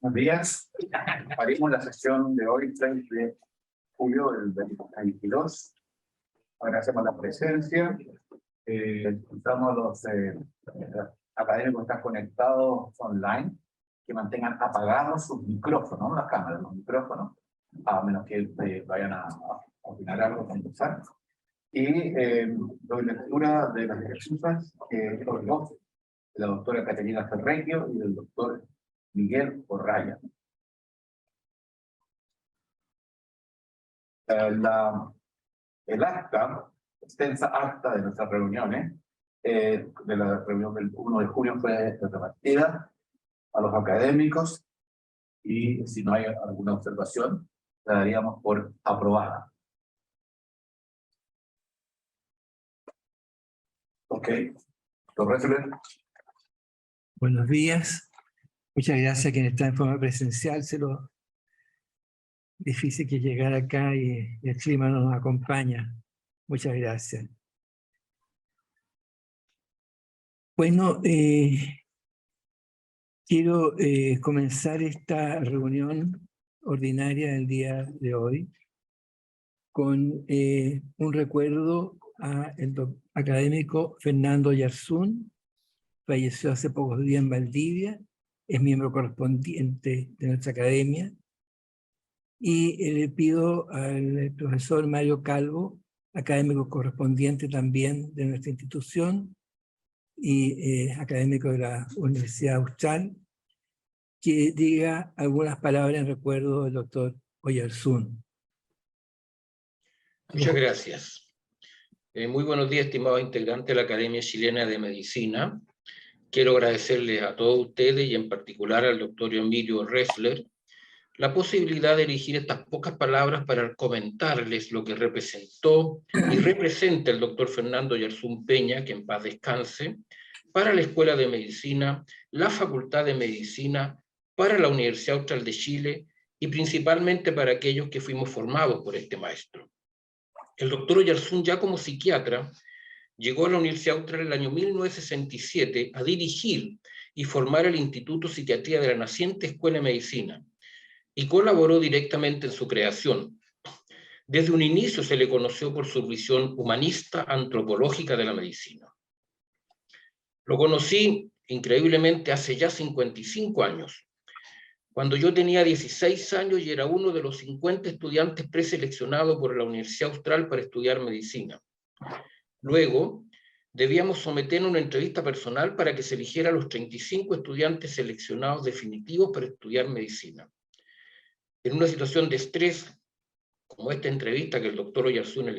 Buenos días. Abrimos la sesión de hoy, 3 de julio del 2022. Agradecemos la presencia. Estamos los académicos que están conectados online, que mantengan apagados sus micrófonos, las cámaras, los micrófonos, a menos que vayan a opinar algo, a conversar. Y doy lectura de las excusas de los dos, de la doctora Caterina Ferrequio y del doctor Miguel Orraya. El acta, extensa acta de nuestras reuniones, de la reunión del 1 de junio fue repartida a los académicos y si no hay alguna observación, la daríamos por aprobada. Ok, doctor Ressler. Buenos días. Muchas gracias a quienes están en forma presencial. Difícil que llegar acá y el clima no nos acompaña. Muchas gracias. Bueno, quiero comenzar esta reunión ordinaria del día de hoy con un recuerdo al académico Fernando Oyarzún. Falleció hace pocos días en Valdivia, es miembro correspondiente de nuestra academia, y le pido al profesor Mario Calvo, académico correspondiente también de nuestra institución y académico de la Universidad Austral, que diga algunas palabras en recuerdo del doctor Oyarzún. Muchas gracias. Muy buenos días, estimados integrantes de la Academia Chilena de Medicina. Quiero agradecerles a todos ustedes y en particular al doctor Emilio Ressler la posibilidad de dirigir estas pocas palabras para comentarles lo que representó y representa el doctor Fernando Oyarzún Peña, que en paz descanse, para la Escuela de Medicina, la Facultad de Medicina, para la Universidad Austral de Chile y principalmente para aquellos que fuimos formados por este maestro. El doctor Oyarzún, ya como psiquiatra, llegó a la Universidad Austral en el año 1967 a dirigir y formar el Instituto de Psiquiatría de la naciente Escuela de Medicina y colaboró directamente en su creación. Desde un inicio se le conoció por su visión humanista antropológica de la medicina. Lo conocí increíblemente hace ya 55 años, cuando yo tenía 16 años y era uno de los 50 estudiantes preseleccionados por la Universidad Austral para estudiar medicina. Luego, debíamos someternos a una entrevista personal para que se eligiera a los 35 estudiantes seleccionados definitivos para estudiar medicina. En una situación de estrés, como esta entrevista que el doctor Oyarzún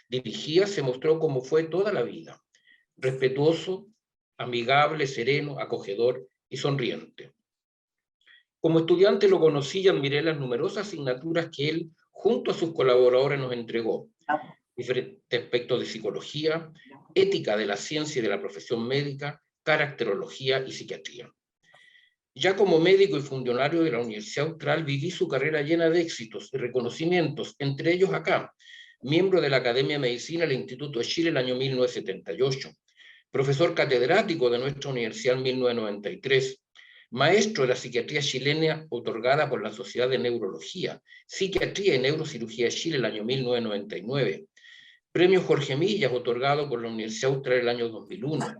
dirigía, se mostró como fue toda la vida: respetuoso, amigable, sereno, acogedor y sonriente. Como estudiante lo conocí y admiré las numerosas asignaturas que él, junto a sus colaboradores, nos entregó. Diferentes aspectos de psicología, ética de la ciencia y de la profesión médica, caracterología y psiquiatría. Ya como médico y funcionario de la Universidad Austral viví su carrera llena de éxitos y reconocimientos, entre ellos acá, miembro de la Academia de Medicina del Instituto de Chile el año 1978, profesor catedrático de nuestra universidad en 1993, maestro de la psiquiatría chilena otorgada por la Sociedad de Neurología, Psiquiatría y Neurocirugía de Chile el año 1999, premio Jorge Millas otorgado por la Universidad Austral el año 2001,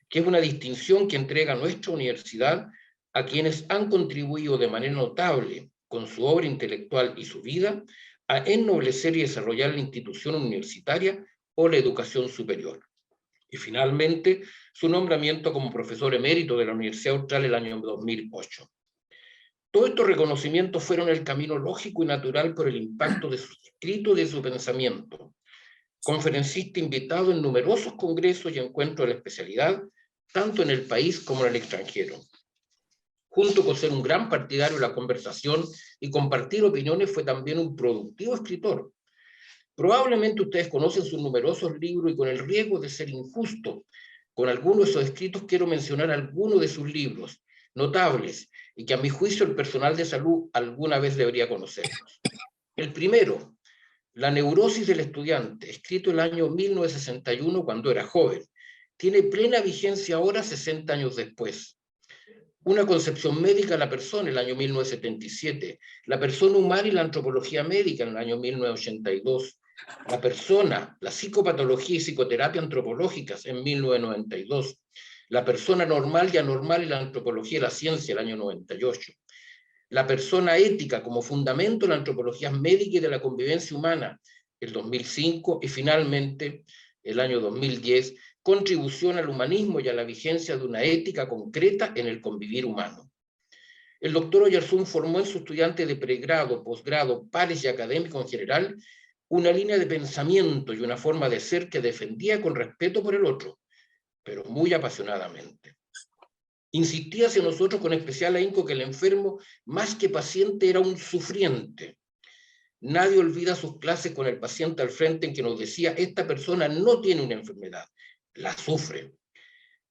que es una distinción que entrega nuestra universidad a quienes han contribuido de manera notable con su obra intelectual y su vida a ennoblecer y desarrollar la institución universitaria o la educación superior. Y finalmente, su nombramiento como profesor emérito de la Universidad Austral el año 2008. Todos estos reconocimientos fueron el camino lógico y natural por el impacto de sus escritos y de su pensamiento. Conferencista invitado en numerosos congresos y encuentros de la especialidad, tanto en el país como en el extranjero. Junto con ser un gran partidario de la conversación y compartir opiniones, fue también un productivo escritor. Probablemente ustedes conocen sus numerosos libros y con el riesgo de ser injusto con algunos de esos escritos, quiero mencionar algunos de sus libros notables y que a mi juicio el personal de salud alguna vez debería conocerlos. El primero, La neurosis del estudiante, escrito el año 1961 cuando era joven, tiene plena vigencia ahora 60 años después. una concepción médica de la persona, el año 1977, la persona humana y la antropología médica, en el año 1982, la persona, la psicopatología y psicoterapia antropológicas, en 1992, la persona normal y anormal y la antropología y la ciencia, el año 98, la persona ética como fundamento de la antropología médica y de la convivencia humana, el 2005, y finalmente, el año 2010, contribución al humanismo y a la vigencia de una ética concreta en el convivir humano. El doctor Oyarzún formó en sus estudiantes de pregrado, posgrado, pares y académicos en general una línea de pensamiento y una forma de ser que defendía con respeto por el otro, pero muy apasionadamente. Insistía hacia nosotros con especial ahínco que el enfermo, más que paciente, era un sufriente. Nadie olvida sus clases con el paciente al frente en que nos decía: esta persona no tiene una enfermedad, la sufre.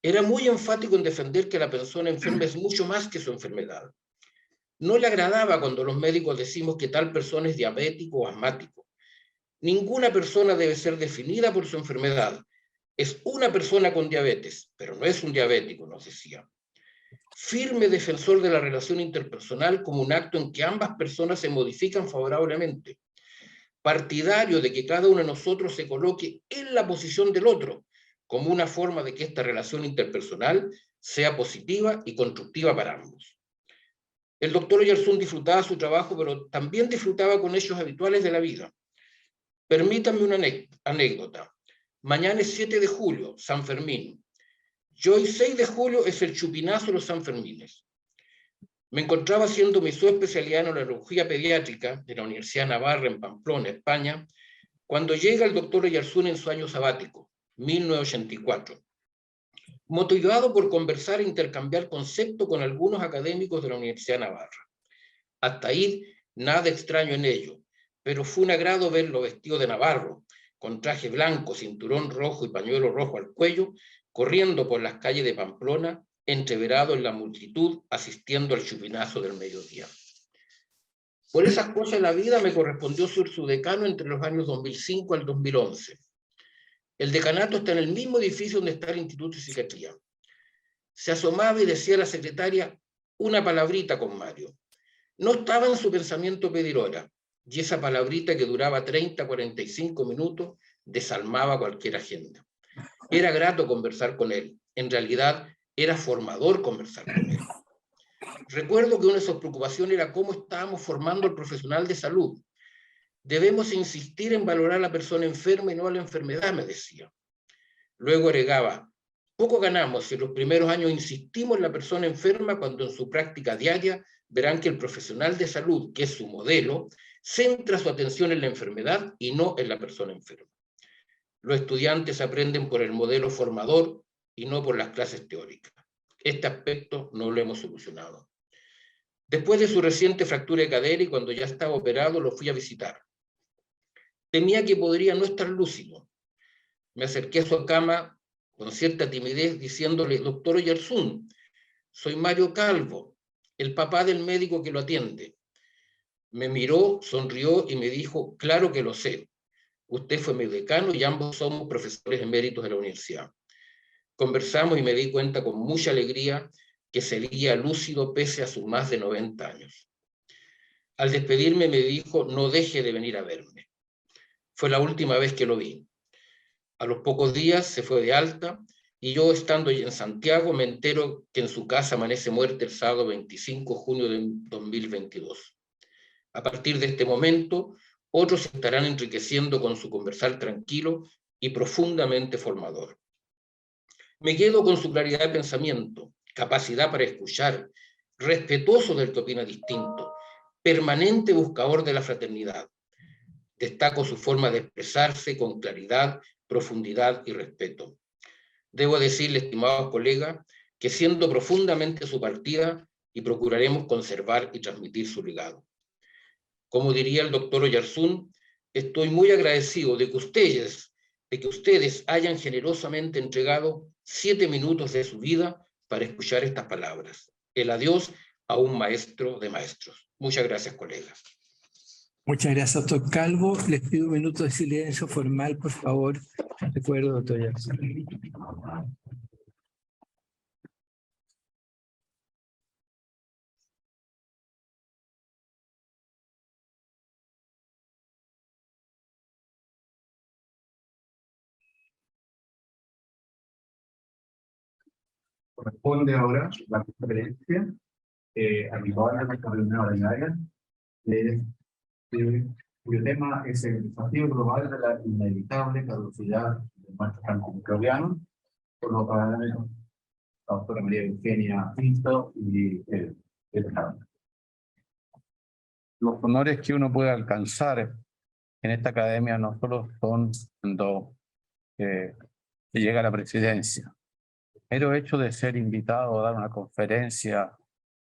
Era muy enfático en defender que la persona enferma es mucho más que su enfermedad. No le agradaba cuando los médicos decimos que tal persona es diabético o asmático. Ninguna persona debe ser definida por su enfermedad. Es una persona con diabetes, pero no es un diabético, nos decía. Firme defensor de la relación interpersonal como un acto en que ambas personas se modifican favorablemente. Partidario de que cada uno de nosotros se coloque en la posición del otro, como una forma de que esta relación interpersonal sea positiva y constructiva para ambos. El doctor Oyarzún disfrutaba su trabajo, pero también disfrutaba con hechos habituales de la vida. Permítanme una anécdota. Mañana es 7 de julio, San Fermín. Y hoy, 6 de julio, es el chupinazo de los Sanfermines. Me encontraba haciendo mi subespecialidad en neurología pediátrica de la Universidad de Navarra, en Pamplona, España, cuando llega el doctor Oyarzún en su año sabático, 1984. Motivado por conversar e intercambiar conceptos con algunos académicos de la Universidad de Navarra. Hasta ahí, nada extraño en ello, pero fue un agrado verlo vestido de navarro, con traje blanco, cinturón rojo y pañuelo rojo al cuello, corriendo por las calles de Pamplona, entreverado en la multitud, asistiendo al chupinazo del mediodía. Por esas cosas de la vida me correspondió ser su decano entre los años 2005 al 2011. El decanato está en el mismo edificio donde está el Instituto de Psiquiatría. Se asomaba y decía a la secretaria: una palabrita con Mario. No estaba en su pensamiento pedir hora, y esa palabrita que duraba 30-45 minutos desalmaba cualquier agenda. Era grato conversar con él. En realidad, era formador conversar con él. Recuerdo que una de sus preocupaciones era cómo estábamos formando al profesional de salud. Debemos insistir en valorar a la persona enferma y no a la enfermedad, me decía. Luego agregaba: poco ganamos si en los primeros años insistimos en la persona enferma cuando en su práctica diaria verán que el profesional de salud, que es su modelo, centra su atención en la enfermedad y no en la persona enferma. Los estudiantes aprenden por el modelo formador y no por las clases teóricas. Este aspecto no lo hemos solucionado. Después de su reciente fractura de cadera y cuando ya estaba operado, lo fui a visitar. Temía que podría no estar lúcido. Me acerqué a su cama con cierta timidez diciéndole: doctor Oyarzún, soy Mario Calvo, el papá del médico que lo atiende. Me miró, sonrió y me dijo: claro que lo sé. Usted fue mi decano y ambos somos profesores eméritos de la universidad. Conversamos y me di cuenta con mucha alegría que seguía lúcido pese a sus más de 90 años. Al despedirme me dijo: no deje de venir a verme. Fue la última vez que lo vi. A los pocos días se fue de alta y yo, estando en Santiago, me entero que en su casa amanece muerta el sábado 25 de junio de 2022. A partir de este momento, otros se estarán enriqueciendo con su conversar tranquilo y profundamente formador. Me quedo con su claridad de pensamiento, capacidad para escuchar, respetuoso del que opina distinto, permanente buscador de la fraternidad. Destaco su forma de expresarse con claridad, profundidad y respeto. Debo decirle, estimados colegas, que siento profundamente su partida y procuraremos conservar y transmitir su legado. Como diría el doctor Oyarzún, estoy muy agradecido de que ustedes hayan generosamente entregado 7 minutos de su vida para escuchar estas palabras. El adiós a un maestro de maestros. Muchas gracias, colegas. Muchas gracias, doctor Calvo. Les pido un minuto de silencio formal, por favor. Recuerdo, doctor Oyarzún. Corresponde ahora la conferencia habitual de nuestra reunión ordinaria, cuyo tema es el desafío global de la inevitable caducidad de nuestros antimicrobianos, por lo que la doctora María Eugenia Pinto y el Los honores que uno puede alcanzar en esta academia no solo son cuando llega a la presidencia. El hecho de ser invitado a dar una conferencia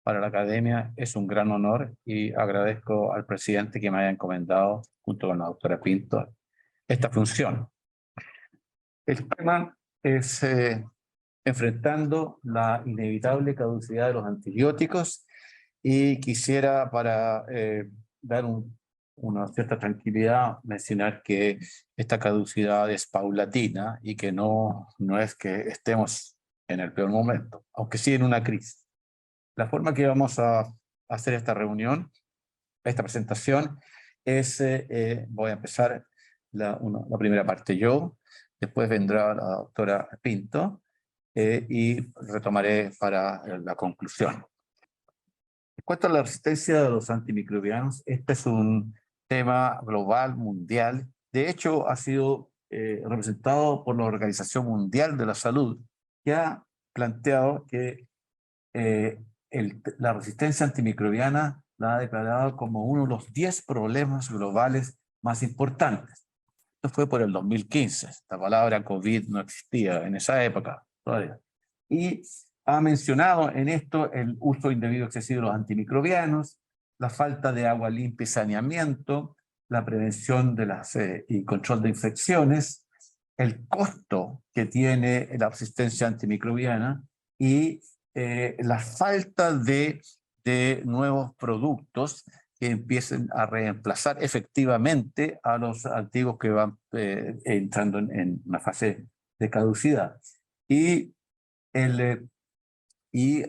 para la academia es un gran honor y agradezco al presidente que me haya encomendado, junto con la doctora Pinto, esta función. El tema es enfrentando la inevitable caducidad de los antibióticos y quisiera, para dar una cierta tranquilidad, mencionar que esta caducidad es paulatina y que no es que estemos en el peor momento, aunque sí en una crisis. La forma que vamos a hacer esta reunión, esta presentación, es, voy a empezar la primera parte yo, después vendrá la doctora Pinto y retomaré para la conclusión. En cuanto a la resistencia de los antimicrobianos, este es un tema global, mundial. De hecho, ha sido representado por la Organización Mundial de la Salud, que ha planteado que la resistencia antimicrobiana la ha declarado como uno de los 10 problemas globales más importantes. Esto fue por el 2015. La palabra COVID no existía en esa época todavía. Y ha mencionado en esto el uso indebido excesivo de los antimicrobianos, la falta de agua limpia y saneamiento, la prevención de y control de infecciones, el costo que tiene la resistencia antimicrobiana y la falta de nuevos productos que empiecen a reemplazar efectivamente a los antiguos que van entrando en una fase de caducidad. Y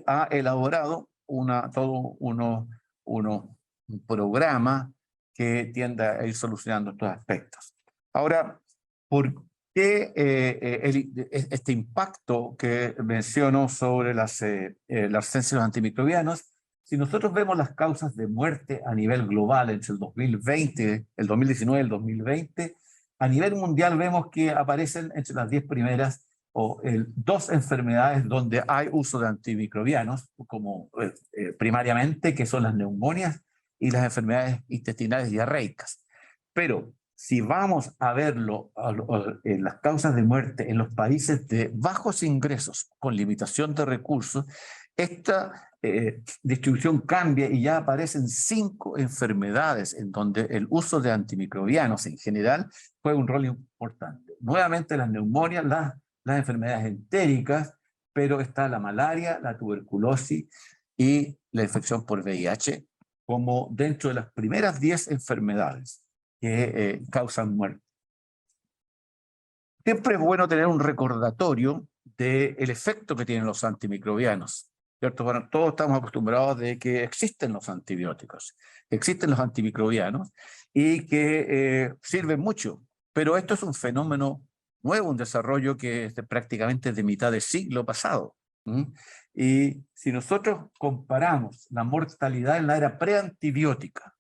ha elaborado todo un programa que tiende a ir solucionando estos aspectos. Ahora, ¿por qué este impacto que menciono sobre la resistencia a los antimicrobianos? Si nosotros vemos las causas de muerte a nivel global entre el 2019 y el 2020, a nivel mundial vemos que aparecen entre las 10 primeras dos enfermedades donde hay uso de antimicrobianos, como primariamente, que son las neumonias y las enfermedades intestinales diarreicas. Pero si vamos a verlo en las causas de muerte en los países de bajos ingresos con limitación de recursos, esta distribución cambia y ya aparecen 5 enfermedades en donde el uso de antimicrobianos en general juega un rol importante. Nuevamente las neumonias, las enfermedades entéricas, pero está la malaria, la tuberculosis y la infección por VIH como dentro de las primeras 10 enfermedades que causan muerte. Siempre es bueno tener un recordatorio del efecto que tienen los antimicrobianos, ¿cierto? Bueno, todos estamos acostumbrados de que existen los antibióticos, existen los antimicrobianos y que sirven mucho, pero esto es un fenómeno nuevo, un desarrollo que es prácticamente de mitad del siglo pasado. Y si nosotros comparamos la mortalidad en la era preantibiótica,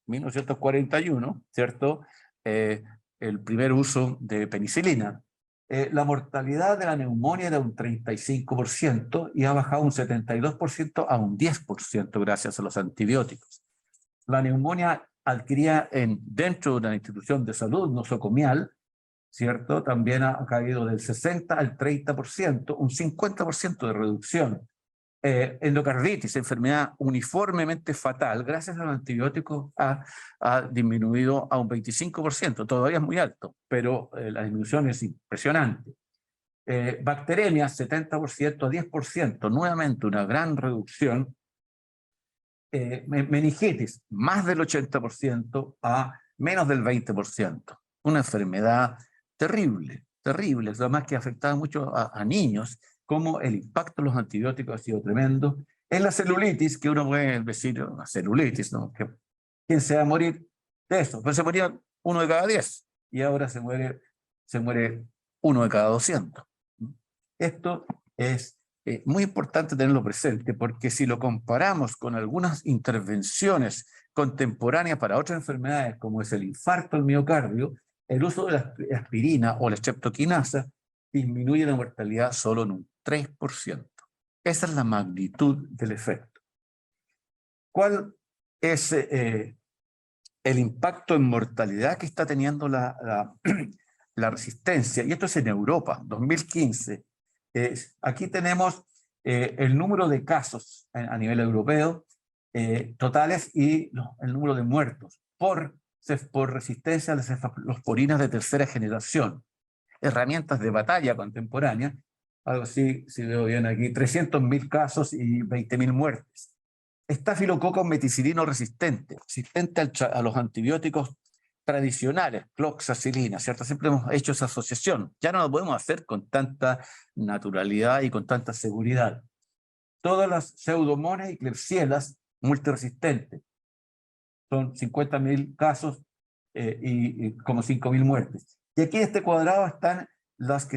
1941, ¿cierto? El primer uso de penicilina. La mortalidad de la neumonía era un 35% y ha bajado un 72% a un 10% gracias a los antibióticos. La neumonía adquiría dentro de una institución de salud nosocomial, ¿cierto? También ha caído del 60 al 30%, un 50% de reducción. Endocarditis, enfermedad uniformemente fatal, gracias a los antibióticos ha disminuido a un 25%, todavía es muy alto, pero la disminución es impresionante. Bacteremia, 70% a 10%, nuevamente una gran reducción. Meningitis, más del 80% a menos del 20%. Una enfermedad terrible, terrible, además que afectaba mucho a niños, como el impacto de los antibióticos ha sido tremendo. En la celulitis, que uno puede decir, una celulitis, ¿no? ¿Quién se va a morir de eso? Pues se moría 1 de cada 10 y ahora se muere 1 de cada 200. Esto es muy importante tenerlo presente, porque si lo comparamos con algunas intervenciones contemporáneas para otras enfermedades, como es el infarto al miocardio, el uso de la aspirina o la streptokinasa disminuye la mortalidad solo en un 3%. Esa es la magnitud del efecto. ¿Cuál es el impacto en mortalidad que está teniendo la resistencia? Y esto es en Europa, 2015. Aquí tenemos el número de casos a nivel europeo totales y el número de muertos por resistencia a las cefalosporinas de tercera generación. Herramientas de batalla contemporánea, algo así, si veo bien aquí, 300.000 casos y 20.000 muertes. Estafilococo meticilino resistente a los antibióticos tradicionales, cloxacilina, ¿cierto? Siempre hemos hecho esa asociación. Ya no lo podemos hacer con tanta naturalidad y con tanta seguridad. Todas las pseudomonas y klebsielas multiresistentes. Son 50.000 casos y como 5.000 muertes. Y aquí en este cuadrado están las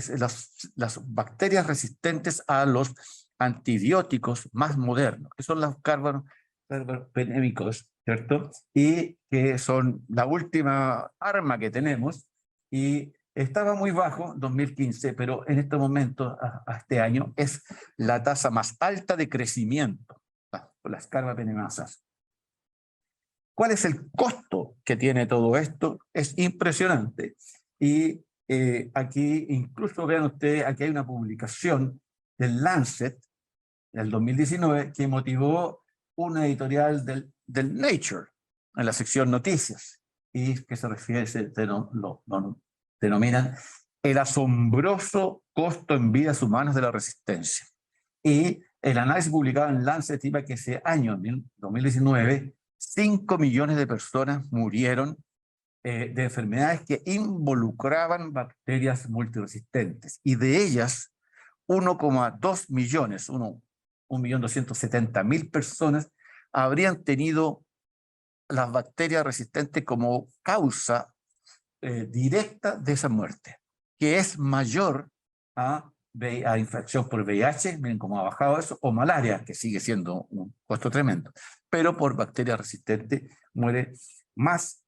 bacterias resistentes a los antibióticos más modernos, que son los carbapenémicos, ¿cierto? Y que son la última arma que tenemos, y estaba muy bajo en 2015, pero en este momento, a este año, es la tasa más alta de crecimiento, las carbapenemasas. ¿Cuál es el costo que tiene todo esto? Es impresionante. Y aquí, incluso vean ustedes, aquí hay una publicación del Lancet del 2019 que motivó una editorial del Nature en la sección noticias, y que se refiere, lo denominan el asombroso costo en vidas humanas de la resistencia. Y el análisis publicado en Lancet estima que ese año, en 2019, 5 millones de personas murieron de enfermedades que involucraban bacterias multiresistentes, y de ellas 1,2 millones, 1.270.000 personas habrían tenido las bacterias resistentes como causa directa de esa muerte, que es mayor a infección por VIH, miren cómo ha bajado eso, o malaria, que sigue siendo un costo tremendo, pero por bacterias resistentes muere más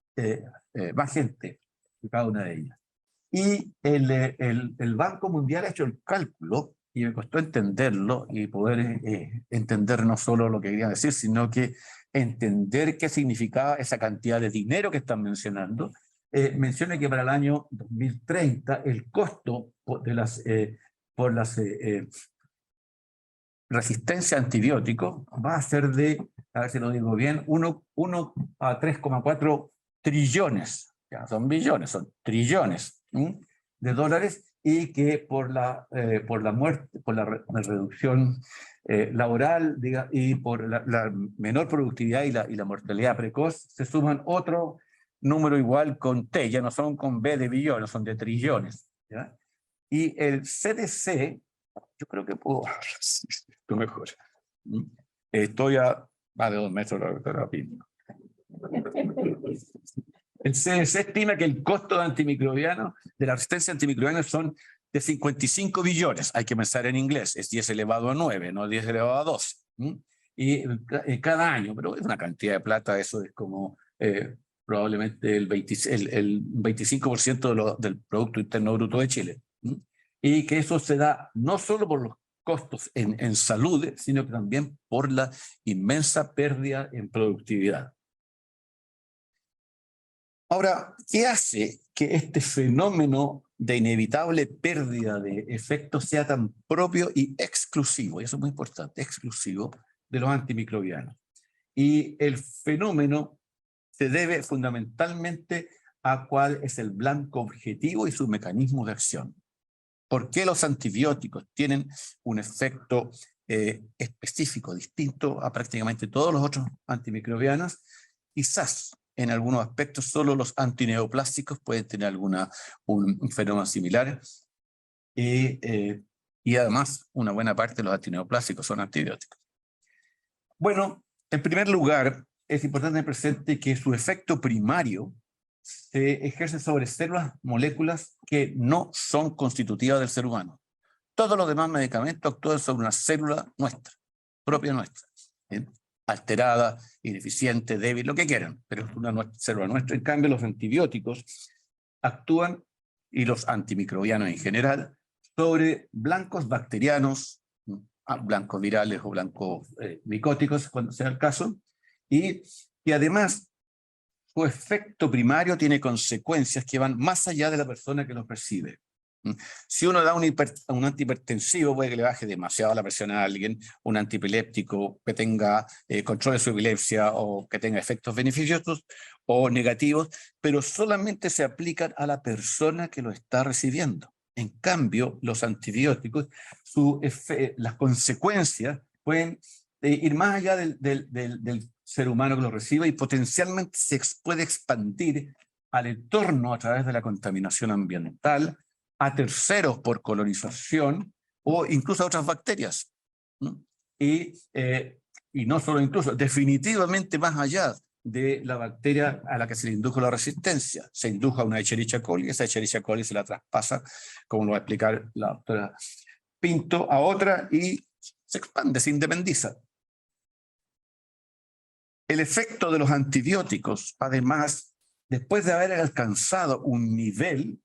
gente de cada una de ellas. Y el Banco Mundial ha hecho el cálculo, y me costó entenderlo y poder entender no solo lo que querían decir, sino que entender qué significaba esa cantidad de dinero que están mencionando. Menciona que para el año 2030 el costo por las resistencia a antibióticos va a ser de, a ver si lo digo bien, 1 a 3,4 trillones, ya son billones, son trillones de dólares, y que por la muerte, por la reducción laboral, y por la menor productividad y la mortalidad precoz, se suman otro número igual con T, ya no son con B de billones, son de trillones, ¿ya? Y el CDC, yo creo que puedo hablar así, esto mejor. Estoy a más de 2 metros de la pinta. El CDC estima que el costo de antimicrobianos, de la resistencia antimicrobiana, son de 55 billones. Hay que pensar en inglés, es 10 elevado a 9, no 10 elevado a 12. Y cada año, pero es una cantidad de plata, eso es como probablemente el 25% del Producto Interno Bruto de Chile. Y que eso se da no solo por los costos en salud, sino que también por la inmensa pérdida en productividad. Ahora, ¿qué hace que este fenómeno de inevitable pérdida de efectos sea tan propio y exclusivo? Y eso es muy importante, exclusivo de los antimicrobianos. Y el fenómeno se debe fundamentalmente a cuál es el blanco objetivo y su mecanismo de acción. ¿Por qué los antibióticos tienen un efecto específico, distinto a prácticamente todos los otros antimicrobianos? Quizás en algunos aspectos solo los antineoplásticos pueden tener un fenómeno similar, y además una buena parte de los antineoplásticos son antibióticos. Bueno, en primer lugar, es importante tener presente que su efecto primario se ejerce sobre células, moléculas que no son constitutivas del ser humano. Todos los demás medicamentos actúan sobre una célula nuestra, propia nuestra, ¿bien? Alterada, ineficiente, débil, lo que quieran, pero es una célula nuestra. En cambio, los antibióticos actúan, y los antimicrobianos en general, sobre blancos bacterianos, blancos virales o blancos micóticos, cuando sea el caso, y además su efecto primario tiene consecuencias que van más allá de la persona que los recibe. Si uno da un antihipertensivo, puede que le baje demasiado la presión a alguien, un antipiléptico que tenga control de su epilepsia o que tenga efectos beneficiosos o negativos, pero solamente se aplican a la persona que lo está recibiendo. En cambio, los antibióticos, las consecuencias pueden ir más allá del ser humano que lo recibe y potencialmente se puede expandir al entorno a través de la contaminación ambiental, a terceros por colonización o incluso a otras bacterias. ¿No? Y no solo incluso, definitivamente más allá de la bacteria a la que se le indujo la resistencia. Se indujo a una Escherichia coli, esa Escherichia coli se la traspasa, como lo va a explicar la doctora Pinto, a otra y se expande, se independiza. El efecto de los antibióticos, además, después de haber alcanzado un nivel,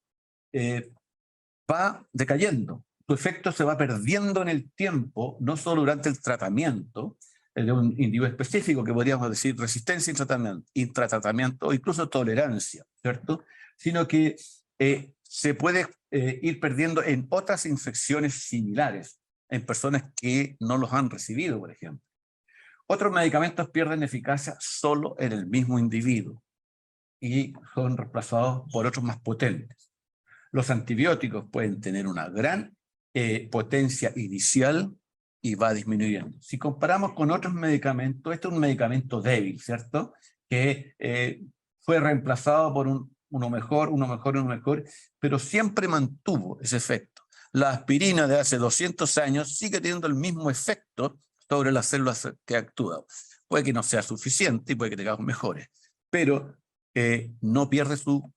va decayendo. Su efecto se va perdiendo en el tiempo, no solo durante el tratamiento de un individuo específico, que podríamos decir resistencia intratratamiento o incluso tolerancia, ¿cierto? Sino que se puede ir perdiendo en otras infecciones similares, en personas que no los han recibido, por ejemplo. Otros medicamentos pierden eficacia solo en el mismo individuo y son reemplazados por otros más potentes. Los antibióticos pueden tener una gran potencia inicial y va disminuyendo. Si comparamos con otros medicamentos, este es un medicamento débil, ¿cierto? Que fue reemplazado por uno mejor, pero siempre mantuvo ese efecto. La aspirina de hace 200 años sigue teniendo el mismo efecto sobre las células que actúan. Puede que no sea suficiente y puede que tengamos mejores, pero no pierde su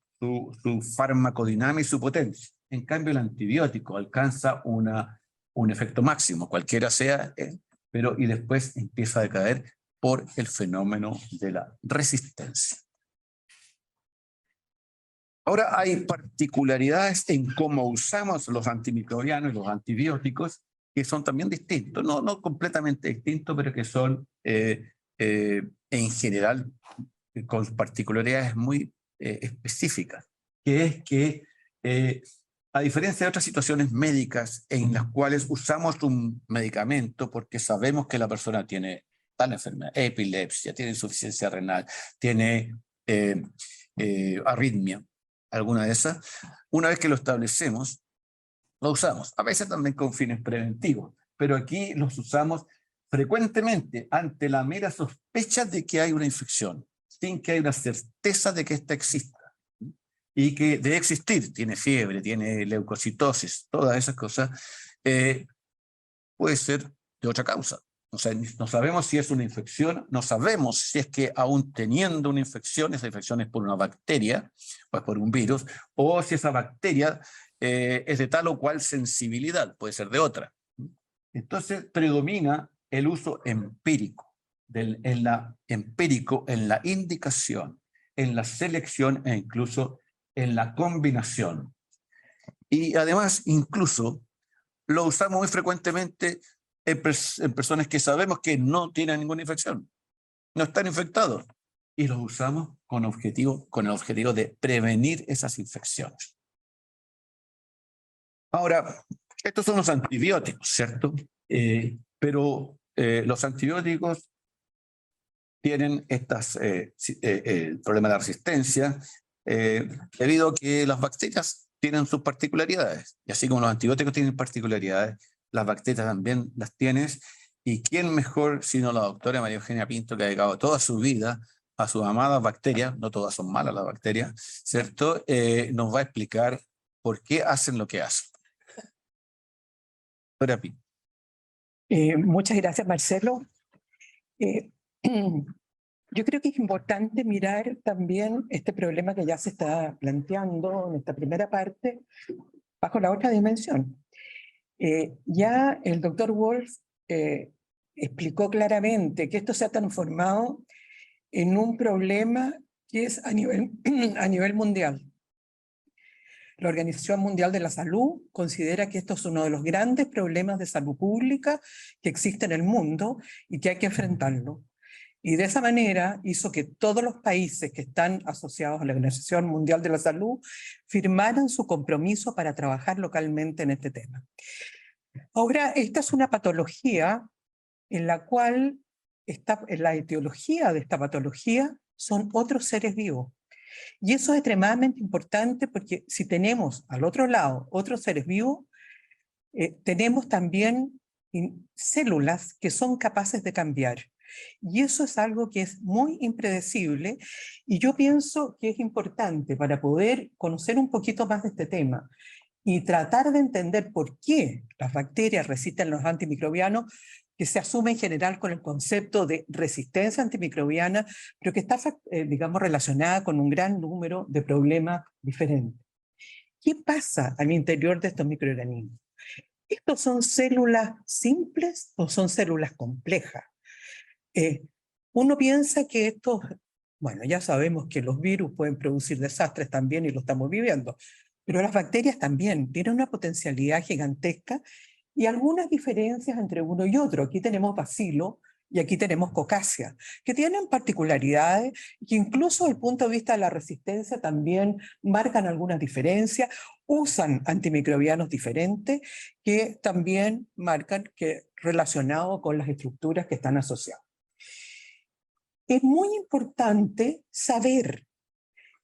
farmacodinámica y su potencia. En cambio, el antibiótico alcanza un efecto máximo, cualquiera sea, y después empieza a decaer por el fenómeno de la resistencia. Ahora hay particularidades en cómo usamos los antimicrobianos y los antibióticos que son también distintos, no completamente distintos, pero que son en general con particularidades muy específicas, que es que a diferencia de otras situaciones médicas en las cuales usamos un medicamento porque sabemos que la persona tiene tal enfermedad, epilepsia, tiene insuficiencia renal, tiene arritmia, alguna de esas, una vez que lo establecemos, lo usamos, a veces también con fines preventivos, pero aquí los usamos frecuentemente ante la mera sospecha de que hay una infección, sin que haya una certeza de que ésta exista y que debe existir, tiene fiebre, tiene leucocitosis, todas esas cosas, puede ser de otra causa. O sea, no sabemos si es una infección, no sabemos si es que aún teniendo una infección, esa infección es por una bacteria, o es por un virus, o si esa bacteria es de tal o cual sensibilidad, puede ser de otra. Entonces predomina el uso empírico, en la indicación, en la selección e incluso en la combinación. Y además incluso lo usamos muy frecuentemente en personas que sabemos que no tienen ninguna infección, no están infectados, y los usamos con el objetivo de prevenir esas infecciones. Ahora, estos son los antibióticos, ¿cierto? Pero los antibióticos tienen el problema de la resistencia debido a que las bacterias tienen sus particularidades. Y así como los antibióticos tienen particularidades, las bacterias también las tienen. ¿Y quién mejor sino la doctora María Eugenia Pinto, que ha dedicado toda su vida a sus amadas bacterias, no todas son malas las bacterias, ¿cierto? Nos va a explicar por qué hacen lo que hacen. Doctora Pinto. Muchas gracias, Marcelo. Yo creo que es importante mirar también este problema que ya se está planteando en esta primera parte bajo la otra dimensión. Ya el doctor Wolf explicó claramente que esto se ha transformado en un problema que es a nivel mundial. La Organización Mundial de la Salud considera que esto es uno de los grandes problemas de salud pública que existe en el mundo y que hay que enfrentarlo. Y de esa manera hizo que todos los países que están asociados a la Organización Mundial de la Salud firmaran su compromiso para trabajar localmente en este tema. Ahora, esta es una patología en la cual la etiología de esta patología son otros seres vivos. Y eso es extremadamente importante porque si tenemos al otro lado otros seres vivos, tenemos también células que son capaces de cambiar. Y eso es algo que es muy impredecible y yo pienso que es importante para poder conocer un poquito más de este tema y tratar de entender por qué las bacterias resisten los antimicrobianos, que se asume en general con el concepto de resistencia antimicrobiana, pero que está, digamos, relacionada con un gran número de problemas diferentes. ¿Qué pasa al interior de estos microorganismos? ¿Estos son células simples o son células complejas? Uno piensa que estos, bueno, ya sabemos que los virus pueden producir desastres también y lo estamos viviendo, pero las bacterias también tienen una potencialidad gigantesca y algunas diferencias entre uno y otro. Aquí tenemos bacilo y aquí tenemos cocácea, que tienen particularidades que incluso desde el punto de vista de la resistencia también marcan algunas diferencias, usan antimicrobianos diferentes que también marcan que relacionado con las estructuras que están asociadas. Es muy importante saber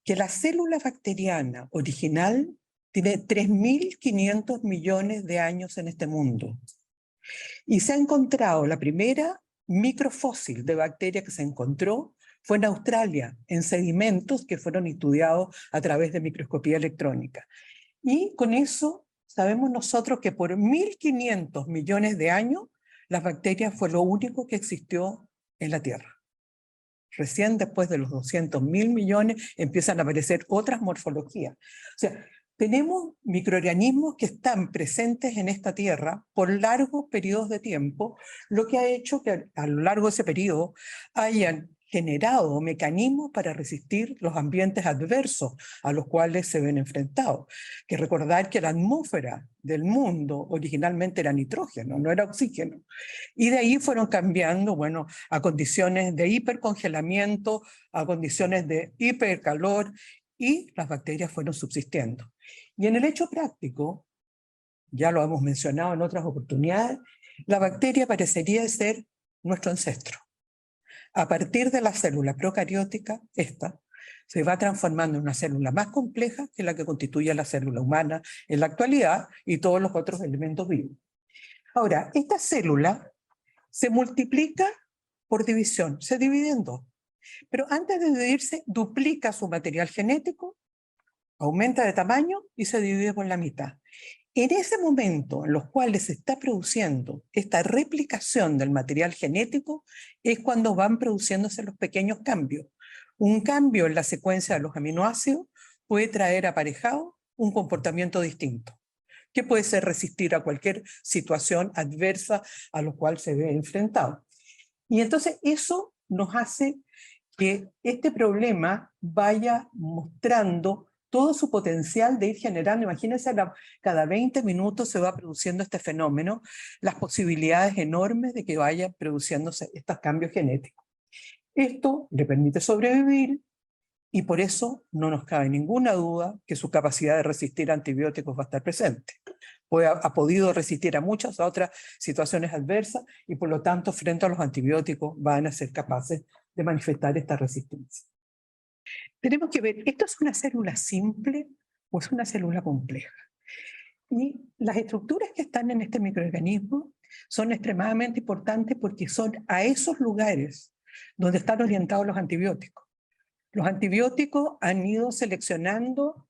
que la célula bacteriana original tiene 3.500 millones de años en este mundo. Y se ha encontrado, la primera microfósil de bacteria que se encontró fue en Australia, en sedimentos que fueron estudiados a través de microscopía electrónica. Y con eso sabemos nosotros que por 1.500 millones de años, las bacterias fue lo único que existió en la Tierra. Recién después de los 200.000 millones empiezan a aparecer otras morfologías. O sea, tenemos microorganismos que están presentes en esta tierra por largos periodos de tiempo, lo que ha hecho que a lo largo de ese periodo hayan generado mecanismos para resistir los ambientes adversos a los cuales se ven enfrentados. Que recordar que la atmósfera del mundo originalmente era nitrógeno, no era oxígeno. Y de ahí fueron cambiando, bueno, a condiciones de hipercongelamiento, a condiciones de hipercalor, y las bacterias fueron subsistiendo. Y en el hecho práctico, ya lo hemos mencionado en otras oportunidades, la bacteria parecería ser nuestro ancestro. A partir de la célula procariótica, esta se va transformando en una célula más compleja que la que constituye la célula humana en la actualidad y todos los otros elementos vivos. Ahora, esta célula se multiplica por división, se divide en dos. Pero antes de dividirse, duplica su material genético, aumenta de tamaño y se divide por la mitad. En ese momento en los cuales se está produciendo esta replicación del material genético es cuando van produciéndose los pequeños cambios. Un cambio en la secuencia de los aminoácidos puede traer aparejado un comportamiento distinto, que puede ser resistir a cualquier situación adversa a la cual se ve enfrentado. Y entonces eso nos hace que este problema vaya mostrando todo su potencial de ir generando. Imagínense, cada 20 minutos se va produciendo este fenómeno, las posibilidades enormes de que vayan produciéndose estos cambios genéticos. Esto le permite sobrevivir y por eso no nos cabe ninguna duda que su capacidad de resistir antibióticos va a estar presente. Ha podido resistir a muchas otras situaciones adversas y por lo tanto frente a los antibióticos van a ser capaces de manifestar esta resistencia. Tenemos que ver, ¿esto es una célula simple o es una célula compleja? Y las estructuras que están en este microorganismo son extremadamente importantes porque son a esos lugares donde están orientados los antibióticos. Los antibióticos han ido seleccionando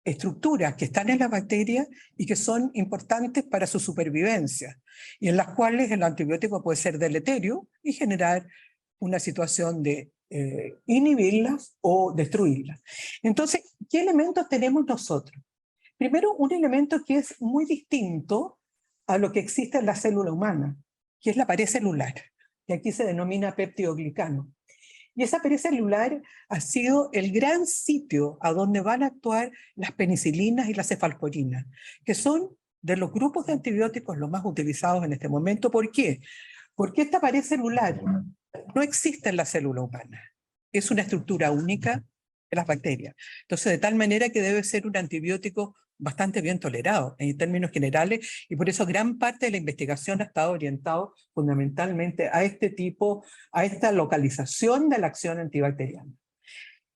estructuras que están en la bacteria y que son importantes para su supervivencia, y en las cuales el antibiótico puede ser deleterio y generar una situación de inhibirlas o destruirlas. Entonces, ¿qué elementos tenemos nosotros? Primero, un elemento que es muy distinto a lo que existe en la célula humana, que es la pared celular, que aquí se denomina peptidoglicano. Y esa pared celular ha sido el gran sitio a donde van a actuar las penicilinas y las cefalsporinas, que son de los grupos de antibióticos los más utilizados en este momento. ¿Por qué? Porque esta pared celular no existe en la célula humana. Es una estructura única de las bacterias. Entonces, de tal manera que debe ser un antibiótico bastante bien tolerado en términos generales, y por eso gran parte de la investigación ha estado orientado fundamentalmente a este tipo, a esta localización de la acción antibacteriana.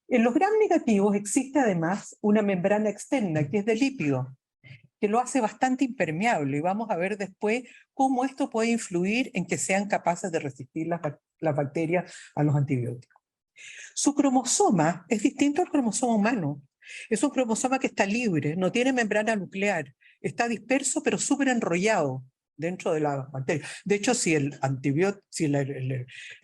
En los gram negativos existe además una membrana externa que es de lípido, que lo hace bastante impermeable, y vamos a ver después cómo esto puede influir en que sean capaces de resistir las bacterias a los antibióticos. Su cromosoma es distinto al cromosoma humano. Es un cromosoma que está libre, no tiene membrana nuclear, está disperso pero súper enrollado dentro de la bacteria. De hecho, si el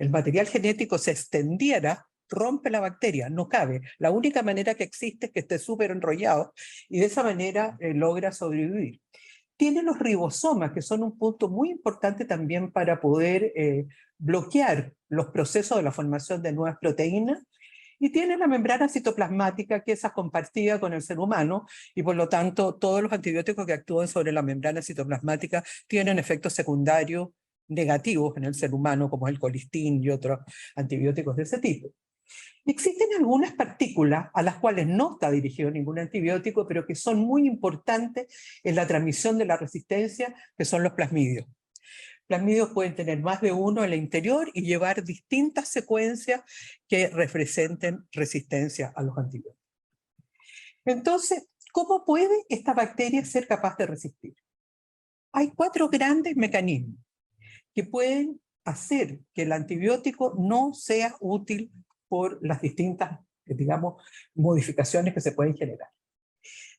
material genético se extendiera, rompe la bacteria, no cabe. La única manera que existe es que esté súper enrollado, y de esa manera logra sobrevivir. Tiene los ribosomas, que son un punto muy importante también para poder bloquear los procesos de la formación de nuevas proteínas, y tiene la membrana citoplasmática, que es compartida con el ser humano, y por lo tanto todos los antibióticos que actúan sobre la membrana citoplasmática tienen efectos secundarios negativos en el ser humano, como el colistin y otros antibióticos de ese tipo. Existen algunas partículas a las cuales no está dirigido ningún antibiótico, pero que son muy importantes en la transmisión de la resistencia, que son los plasmidios. Plasmidios pueden tener más de uno en el interior y llevar distintas secuencias que representen resistencia a los antibióticos. Entonces, ¿cómo puede esta bacteria ser capaz de resistir? Hay 4 grandes mecanismos que pueden hacer que el antibiótico no sea útil por las distintas, digamos, modificaciones que se pueden generar.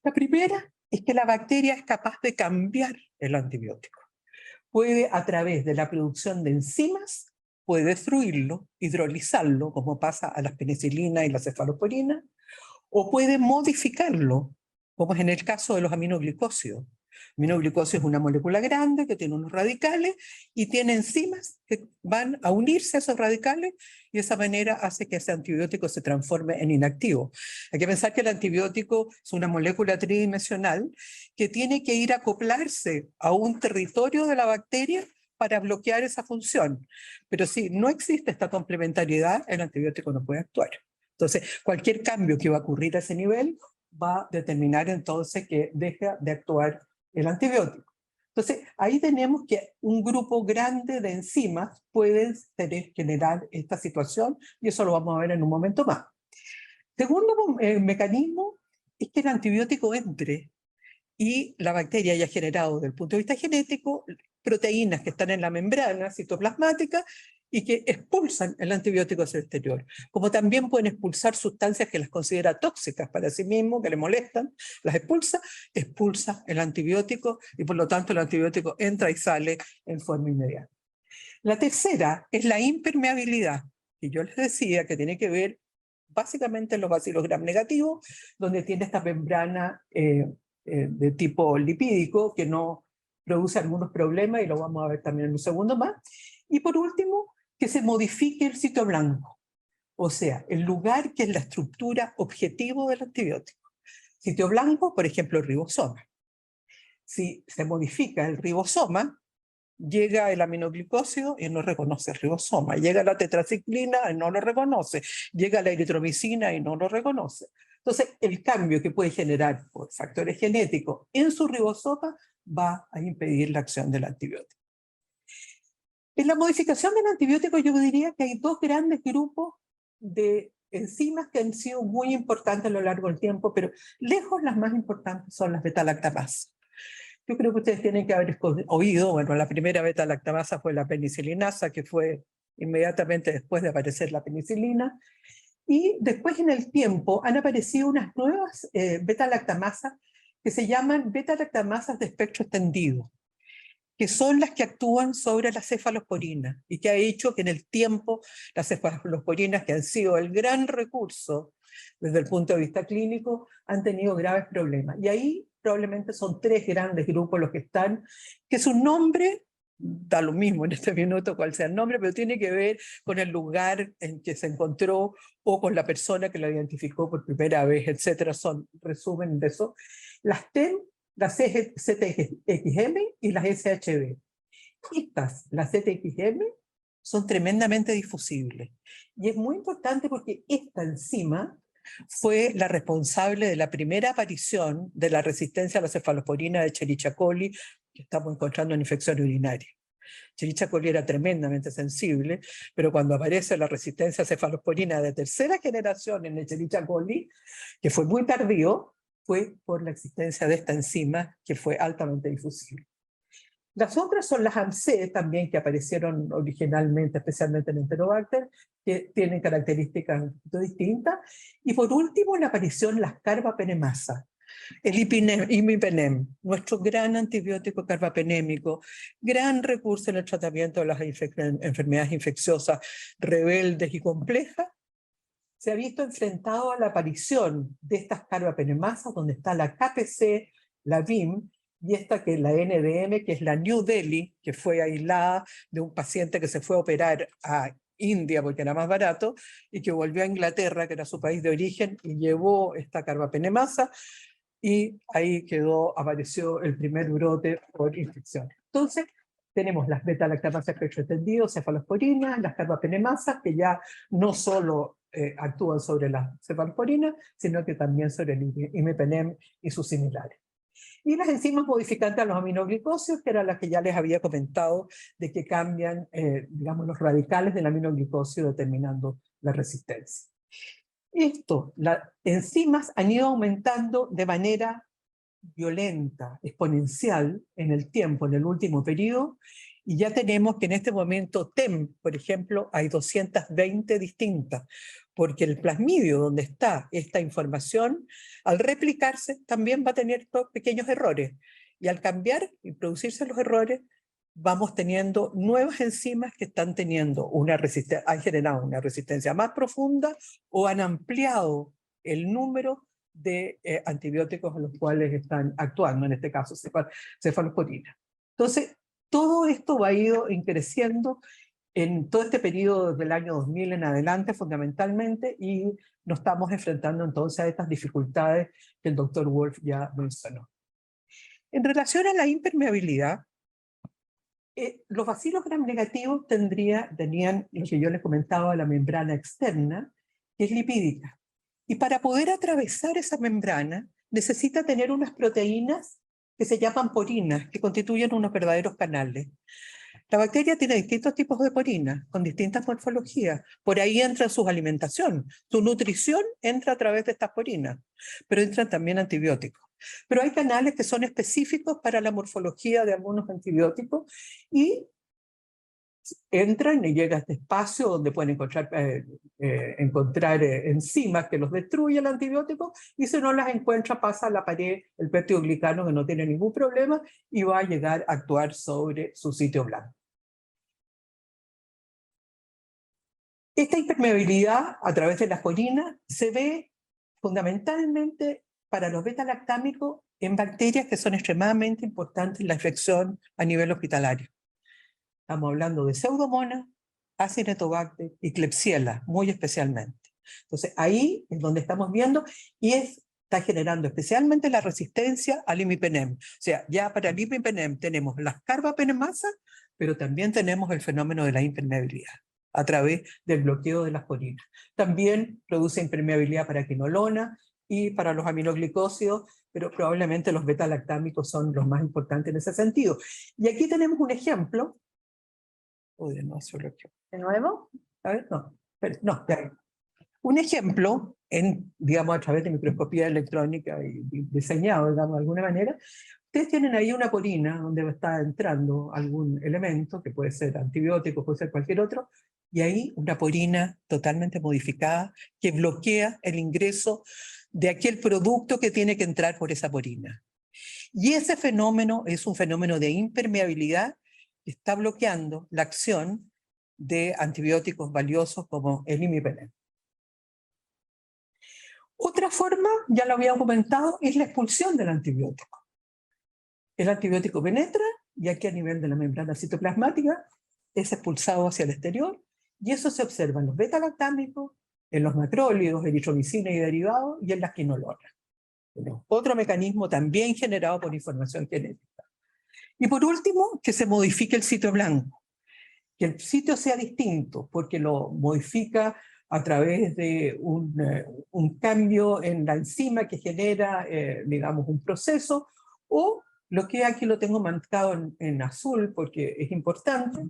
La primera es que la bacteria es capaz de cambiar el antibiótico. Puede, a través de la producción de enzimas, puede destruirlo, hidrolizarlo, como pasa a las penicilinas y las cefalosporinas, o puede modificarlo, como es en el caso de los aminoglicósidos. Aminoglicósido es una molécula grande que tiene unos radicales y tiene enzimas que van a unirse a esos radicales, y de esa manera hace que ese antibiótico se transforme en inactivo. Hay que pensar que el antibiótico es una molécula tridimensional que tiene que ir a acoplarse a un territorio de la bacteria para bloquear esa función. Pero si no existe esta complementariedad, el antibiótico no puede actuar. Entonces, cualquier cambio que va a ocurrir a ese nivel va a determinar entonces que deja de actuar el antibiótico. Entonces, ahí tenemos que un grupo grande de enzimas pueden generar esta situación, y eso lo vamos a ver en un momento más. Segundo mecanismo es que el antibiótico entre y la bacteria haya generado, desde el punto de vista genético, proteínas que están en la membrana citoplasmática y que expulsan el antibiótico hacia el exterior. Como también pueden expulsar sustancias que las considera tóxicas para sí mismo, que le molestan, las expulsa el antibiótico, y por lo tanto el antibiótico entra y sale en forma inmediata. La tercera es la impermeabilidad, que yo les decía que tiene que ver básicamente en los bacilos gram negativos, donde tiene esta membrana de tipo lipídico que no produce algunos problemas, y lo vamos a ver también en un segundo más. Y por último, que se modifique el sitio blanco, o sea, el lugar que es la estructura objetivo del antibiótico. Sitio blanco, por ejemplo, el ribosoma. Si se modifica el ribosoma, llega el aminoglicósido y no reconoce el ribosoma. Llega la tetraciclina y no lo reconoce. Llega la eritromicina y no lo reconoce. Entonces, el cambio que puede generar por factores genéticos en su ribosoma va a impedir la acción del antibiótico. En la modificación del antibiótico yo diría que hay 2 grandes grupos de enzimas que han sido muy importantes a lo largo del tiempo, pero lejos las más importantes son las beta-lactamasas. Yo creo que ustedes tienen que haber oído, bueno, la primera beta-lactamasa fue la penicilinasa, que fue inmediatamente después de aparecer la penicilina, y después en el tiempo han aparecido unas nuevas beta-lactamasas que se llaman beta-lactamasas de espectro extendido, que son las que actúan sobre las cefalosporinas, y que ha hecho que en el tiempo las cefalosporinas, que han sido el gran recurso desde el punto de vista clínico, han tenido graves problemas. Y ahí probablemente son 3 grandes grupos los que están, que su nombre da lo mismo en este minuto cuál sea el nombre, pero tiene que ver con el lugar en que se encontró o con la persona que lo identificó por primera vez, etcétera. Son resumen de eso. Las TEM, las ZXM y las SHB. Estas, las ZXM, son tremendamente difusibles. Y es muy importante porque esta enzima fue la responsable de la primera aparición de la resistencia a la cefalosporina de Escherichia coli, que estamos encontrando en infección urinaria. Escherichia coli era tremendamente sensible, pero cuando aparece la resistencia a cefalosporina de tercera generación en Escherichia coli, que fue muy tardío, fue por la existencia de esta enzima que fue altamente difusible. Las otras son las AMC también, que aparecieron originalmente, especialmente en Enterobacter, que tienen características un poquito distintas. Y por último, la aparición de las carbapenemasa. El imipenem, nuestro gran antibiótico carbapenémico, gran recurso en el tratamiento de las enfermedades infecciosas rebeldes y complejas, se ha visto enfrentado a la aparición de estas carbapenemasas, donde está la KPC, la VIM, y esta que es la NDM, que es la New Delhi, que fue aislada de un paciente que se fue a operar a India porque era más barato, y que volvió a Inglaterra, que era su país de origen, y llevó esta carbapenemasa, y ahí apareció el primer brote por infección. Entonces, tenemos las beta-lactamasas espectro extendido, cefalosporina, las carbapenemasas, que ya no solo actúan sobre la cefalosporina, sino que también sobre el imipenem y sus similares. Y las enzimas modificantes a los aminoglicósidos, que eran las que ya les había comentado, de que cambian, digamos, los radicales del aminoglicósido determinando la resistencia. Las enzimas han ido aumentando de manera violenta, exponencial en el tiempo, en el último periodo, y ya tenemos que en este momento TEM, por ejemplo, hay 220 distintas, porque el plasmidio donde está esta información, al replicarse, también va a tener pequeños errores, y al cambiar y producirse los errores, vamos teniendo nuevas enzimas que están teniendo han generado una resistencia más profunda o han ampliado el número de antibióticos a los cuales están actuando, en este caso cefalosporina. Entonces, todo esto ha ido creciendo en todo este periodo desde el año 2000 en adelante fundamentalmente, y nos estamos enfrentando entonces a estas dificultades que el doctor Wolf ya mencionó. En relación a la impermeabilidad, los bacilos gram negativos tenían lo que yo les comentaba, la membrana externa, que es lipídica. Y para poder atravesar esa membrana, necesita tener unas proteínas que se llaman porinas, que constituyen unos verdaderos canales. La bacteria tiene distintos tipos de porinas, con distintas morfologías. Por ahí entra su alimentación. Su nutrición entra a través de estas porinas, pero entran también antibióticos. Pero hay canales que son específicos para la morfología de algunos antibióticos y entran y llega a este espacio donde pueden encontrar enzimas que los destruyen el antibiótico, y si no las encuentra pasa a la pared el peptidoglicano, que no tiene ningún problema, y va a llegar a actuar sobre su sitio blanco. Esta impermeabilidad a través de las porinas se ve fundamentalmente para los beta-lactámicos en bacterias que son extremadamente importantes en la infección a nivel hospitalario. Estamos hablando de Pseudomonas, Acinetobacter y Klebsiella, muy especialmente. Entonces ahí es donde estamos viendo, y está generando especialmente la resistencia al imipenem. O sea, ya para el imipenem tenemos las carbapenemasas, pero también tenemos el fenómeno de la impermeabilidad a través del bloqueo de las porinas. También produce impermeabilidad para quinolona y para los aminoglicósidos, pero probablemente los beta-lactámicos son los más importantes en ese sentido. Y aquí tenemos un ejemplo. ¿De nuevo? A ver, no, ya. Un ejemplo, digamos, a través de microscopía electrónica y diseñado, digamos, de alguna manera. Ustedes tienen ahí una porina donde está entrando algún elemento, que puede ser antibiótico, puede ser cualquier otro, y ahí una porina totalmente modificada que bloquea el ingreso de aquel producto que tiene que entrar por esa porina. Y ese fenómeno es un fenómeno de impermeabilidad que está bloqueando la acción de antibióticos valiosos como el imipenem. Otra forma, ya lo había comentado, es la expulsión del antibiótico. El antibiótico penetra y aquí a nivel de la membrana citoplasmática es expulsado hacia el exterior y eso se observa en los beta-lactámicos, en los macrólidos, eritromicina y derivados y en las quinolonas. Otro mecanismo también generado por información genética. Y por último, que se modifique el sitio blanco. Que el sitio sea distinto, porque lo modifica a través de un cambio en la enzima que genera, digamos, un proceso, o lo que aquí lo tengo marcado en azul, porque es importante,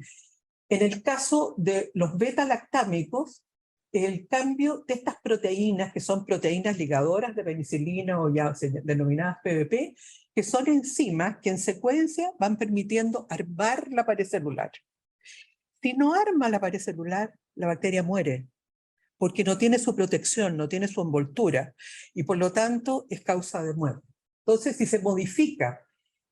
en el caso de los beta-lactámicos, el cambio de estas proteínas, que son proteínas ligadoras de penicilina o ya denominadas PBP, que son enzimas que en secuencia van permitiendo armar la pared celular. Si no arma la pared celular, la bacteria muere, porque no tiene su protección, no tiene su envoltura, y por lo tanto es causa de muerte. Entonces, si se modifica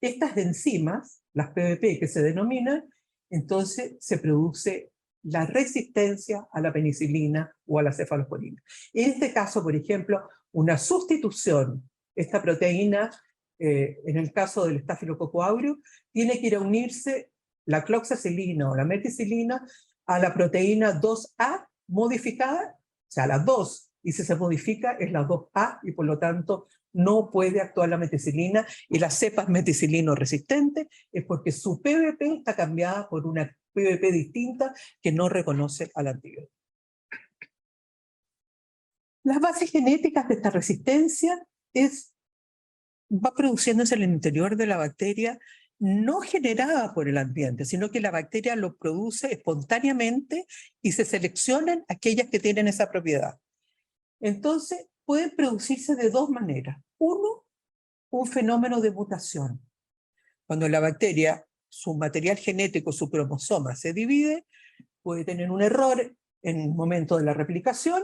estas enzimas, las PBP que se denominan, entonces se produce la resistencia a la penicilina o a la cefalosporina. En este caso, por ejemplo, una sustitución, esta proteína, en el caso del Staphylococcus aureus, tiene que ir a unirse la cloxacilina o la meticilina a la proteína 2A modificada, o sea, la 2, y si se modifica es la 2A, y por lo tanto no puede actuar la meticilina, y las cepas meticilino resistentes es porque su PBP está cambiada por una PBP distinta que no reconoce al antibiótico. Las bases genéticas de esta resistencia va produciéndose en el interior de la bacteria, no generada por el ambiente, sino que la bacteria lo produce espontáneamente y se seleccionan aquellas que tienen esa propiedad. Entonces, pueden producirse de dos maneras. Uno, un fenómeno de mutación. Cuando la bacteria, su material genético, su cromosoma se divide, puede tener un error en el momento de la replicación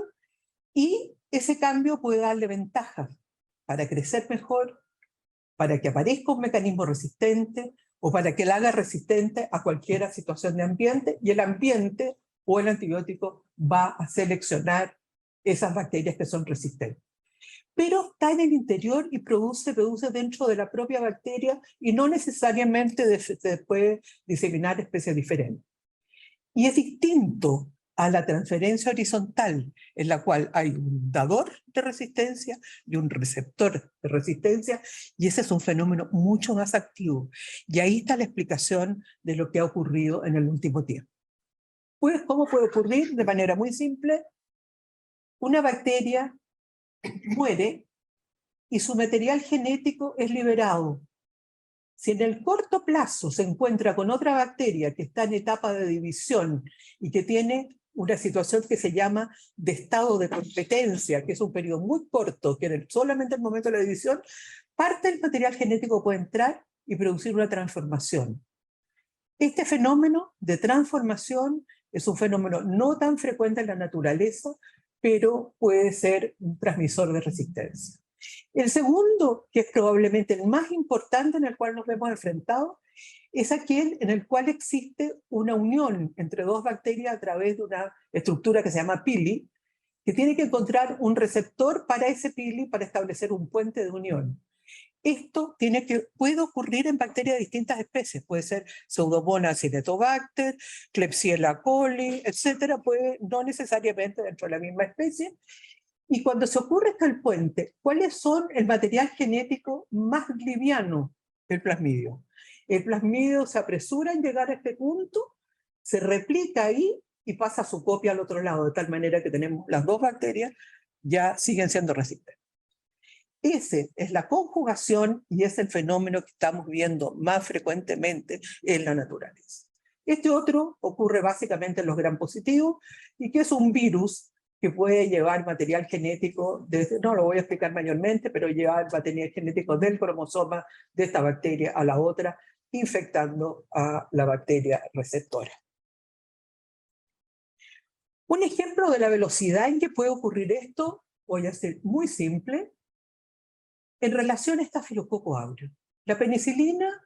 y ese cambio puede darle ventajas para crecer mejor, para que aparezca un mecanismo resistente o para que la haga resistente a cualquier situación de ambiente, y el ambiente o el antibiótico va a seleccionar esas bacterias que son resistentes. Pero está en el interior y produce dentro de la propia bacteria y no necesariamente se puede diseminar especies diferentes. Y es distinto a la transferencia horizontal, en la cual hay un dador de resistencia y un receptor de resistencia, y ese es un fenómeno mucho más activo. Y ahí está la explicación de lo que ha ocurrido en el último tiempo. Pues, ¿cómo puede ocurrir? De manera muy simple, una bacteria muere y su material genético es liberado. Si en el corto plazo se encuentra con otra bacteria que está en etapa de división y que tiene una situación que se llama de estado de competencia, que es un periodo muy corto, que solamente en el momento de la división, parte del material genético puede entrar y producir una transformación. Este fenómeno de transformación es un fenómeno no tan frecuente en la naturaleza, pero puede ser un transmisor de resistencia. El segundo, que es probablemente el más importante en el cual nos vemos enfrentados, es aquel en el cual existe una unión entre dos bacterias a través de una estructura que se llama pili, que tiene que encontrar un receptor para ese pili para establecer un puente de unión. Esto puede ocurrir en bacterias de distintas especies, puede ser Pseudomonas acinetobacter, Klebsiella coli, etc., no necesariamente dentro de la misma especie. Y cuando se ocurre el puente, ¿cuáles son el material genético más liviano del plasmidio? El plasmidio se apresura en llegar a este punto, se replica ahí y pasa su copia al otro lado, de tal manera que tenemos las dos bacterias ya siguen siendo resistentes. Esa es la conjugación y es el fenómeno que estamos viendo más frecuentemente en la naturaleza. Este otro ocurre básicamente en los gram positivos y que es un virus que puede llevar material genético, no lo voy a explicar mayormente, pero llevar material genético del cromosoma de esta bacteria a la otra, infectando a la bacteria receptora. Un ejemplo de la velocidad en que puede ocurrir esto, voy a ser muy simple, en relación a Staphylococcus aureus. La penicilina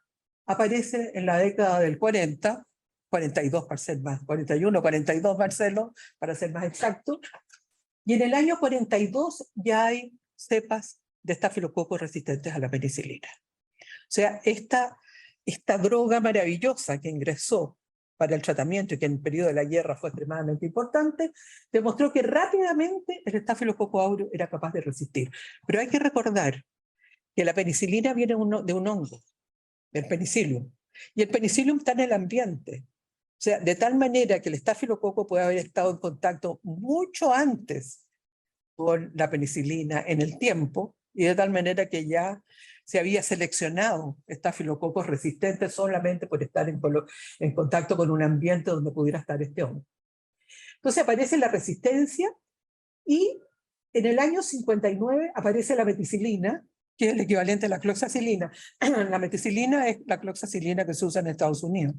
aparece en la década del 40, 42 para ser más, 41, 42 Marcelo, para ser más exacto, Y en el año 42 ya hay cepas de estafilococo resistentes a la penicilina. O sea, esta droga maravillosa que ingresó para el tratamiento y que en el periodo de la guerra fue extremadamente importante, demostró que rápidamente el estafilococo aureus era capaz de resistir. Pero hay que recordar que la penicilina viene de un hongo, del penicillium, y el penicillium está en el ambiente. O sea, de tal manera que el estafilococo puede haber estado en contacto mucho antes con la penicilina en el tiempo, y de tal manera que ya se había seleccionado estafilococos resistentes solamente por estar en contacto con un ambiente donde pudiera estar este hongo. Entonces aparece la resistencia y en el año 59 aparece la meticilina, que es el equivalente a la cloxacilina. La meticilina es la cloxacilina que se usa en Estados Unidos.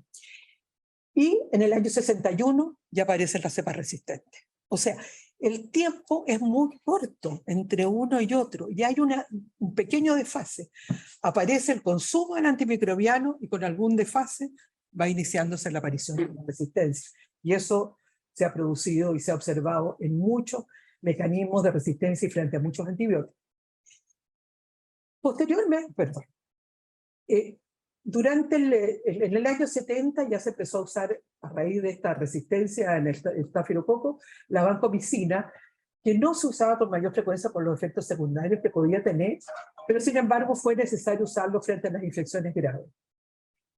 Y en el año 61 ya aparecen las cepas resistentes. O sea, el tiempo es muy corto entre uno y otro, y hay un pequeño desfase. Aparece el consumo del antimicrobiano y con algún desfase va iniciándose la aparición de la resistencia. Y eso se ha producido y se ha observado en muchos mecanismos de resistencia y frente a muchos antibióticos. Posteriormente, perdón, en el año 70 ya se empezó a usar, a raíz de esta resistencia en el estafilococo, la vancomicina, que no se usaba con mayor frecuencia por los efectos secundarios que podía tener, pero sin embargo fue necesario usarlo frente a las infecciones graves.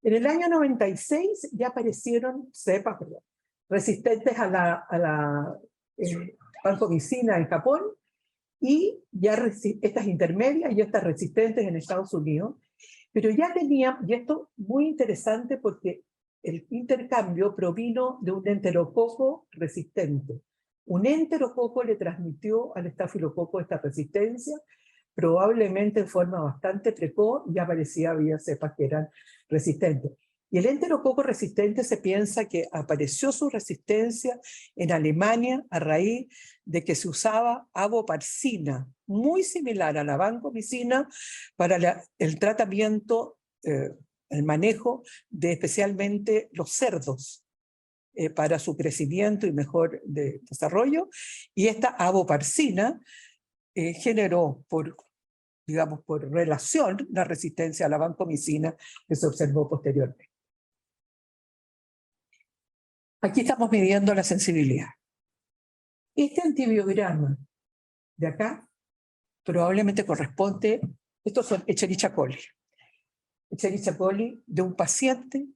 En el año 96 ya aparecieron cepas resistentes a la vancomicina en Japón, y ya estas intermedias y estas resistentes en Estados Unidos. Pero ya tenían, y esto muy interesante porque el intercambio provino de un enterococo resistente. Un enterococo le transmitió al estafilococo esta resistencia, probablemente en forma bastante precoz, ya había cepas que eran resistentes. Y el enterococo resistente se piensa que apareció su resistencia en Alemania a raíz de que se usaba avoparcina, muy similar a la vancomicina, para el tratamiento, el manejo de especialmente los cerdos, para su crecimiento y mejor desarrollo. Y esta avoparcina generó por relación la resistencia a la vancomicina que se observó posteriormente. Aquí estamos midiendo la sensibilidad. Este antibiograma de acá probablemente corresponde, estos son Escherichia coli. Escherichia coli de un paciente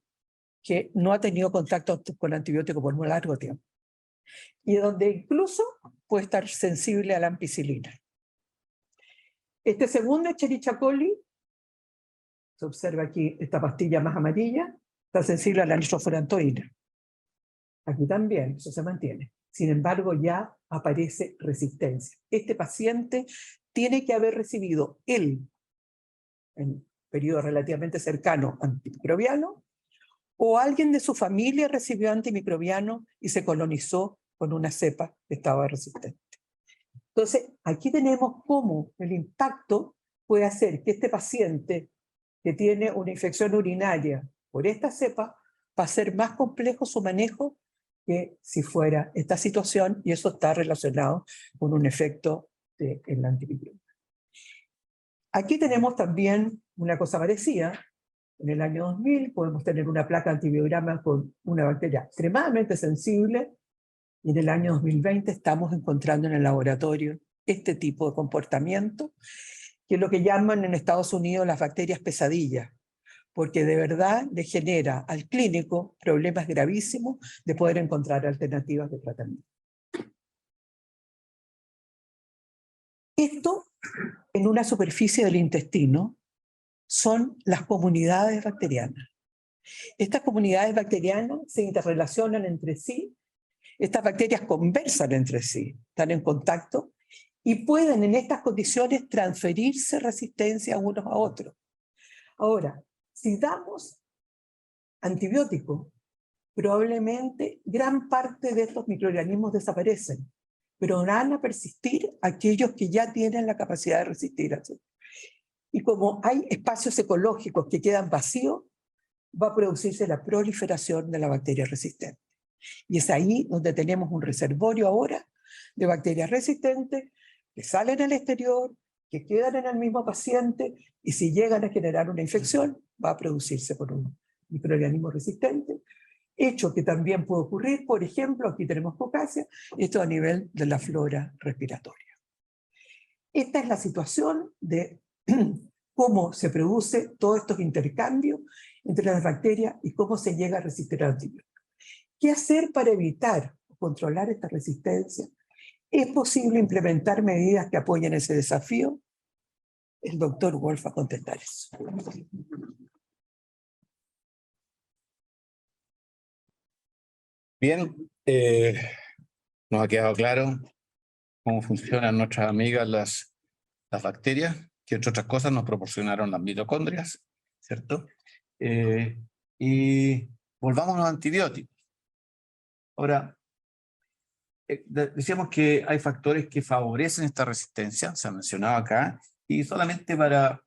que no ha tenido contacto con antibiótico por un largo tiempo. Y donde incluso puede estar sensible a la ampicilina. Este segundo Escherichia coli, se observa aquí esta pastilla más amarilla, está sensible a la nitrofurantoína. Aquí también, eso se mantiene. Sin embargo, ya aparece resistencia. Este paciente tiene que haber recibido en un periodo relativamente cercano, antimicrobiano, o alguien de su familia recibió antimicrobiano y se colonizó con una cepa que estaba resistente. Entonces, aquí tenemos cómo el impacto puede hacer que este paciente que tiene una infección urinaria por esta cepa va a ser más complejo su manejo que si fuera esta situación, y eso está relacionado con un efecto del antimicrobiano. Aquí tenemos también una cosa parecida. En el año 2000 podemos tener una placa antibiograma con una bacteria extremadamente sensible, y en el año 2020 estamos encontrando en el laboratorio este tipo de comportamiento, que es lo que llaman en Estados Unidos las bacterias pesadillas, porque de verdad le genera al clínico problemas gravísimos de poder encontrar alternativas de tratamiento. Esto, en una superficie del intestino, son las comunidades bacterianas. Estas comunidades bacterianas se interrelacionan entre sí, estas bacterias conversan entre sí, están en contacto, y pueden en estas condiciones transferirse resistencia unos a otros. Ahora, si damos antibióticos, probablemente gran parte de estos microorganismos desaparecen, pero van a persistir aquellos que ya tienen la capacidad de resistir. Y como hay espacios ecológicos que quedan vacíos, va a producirse la proliferación de la bacteria resistente. Y es ahí donde tenemos un reservorio ahora de bacterias resistentes que salen al exterior, que quedan en el mismo paciente, y si llegan a generar una infección, va a producirse por un microorganismo resistente, hecho que también puede ocurrir, por ejemplo, aquí tenemos Caucasia, esto a nivel de la flora respiratoria. Esta es la situación de cómo se produce todos estos intercambios entre las bacterias y cómo se llega a resistir al antibiótico. ¿Qué hacer para evitar o controlar esta resistencia? ¿Es posible implementar medidas que apoyen ese desafío? El doctor Wolf va a contestar eso. Bien, nos ha quedado claro cómo funcionan nuestras amigas las bacterias, que entre otras cosas nos proporcionaron las mitocondrias, ¿cierto? Y volvamos a los antibióticos. Ahora, decíamos que hay factores que favorecen esta resistencia, se ha mencionado acá, y solamente para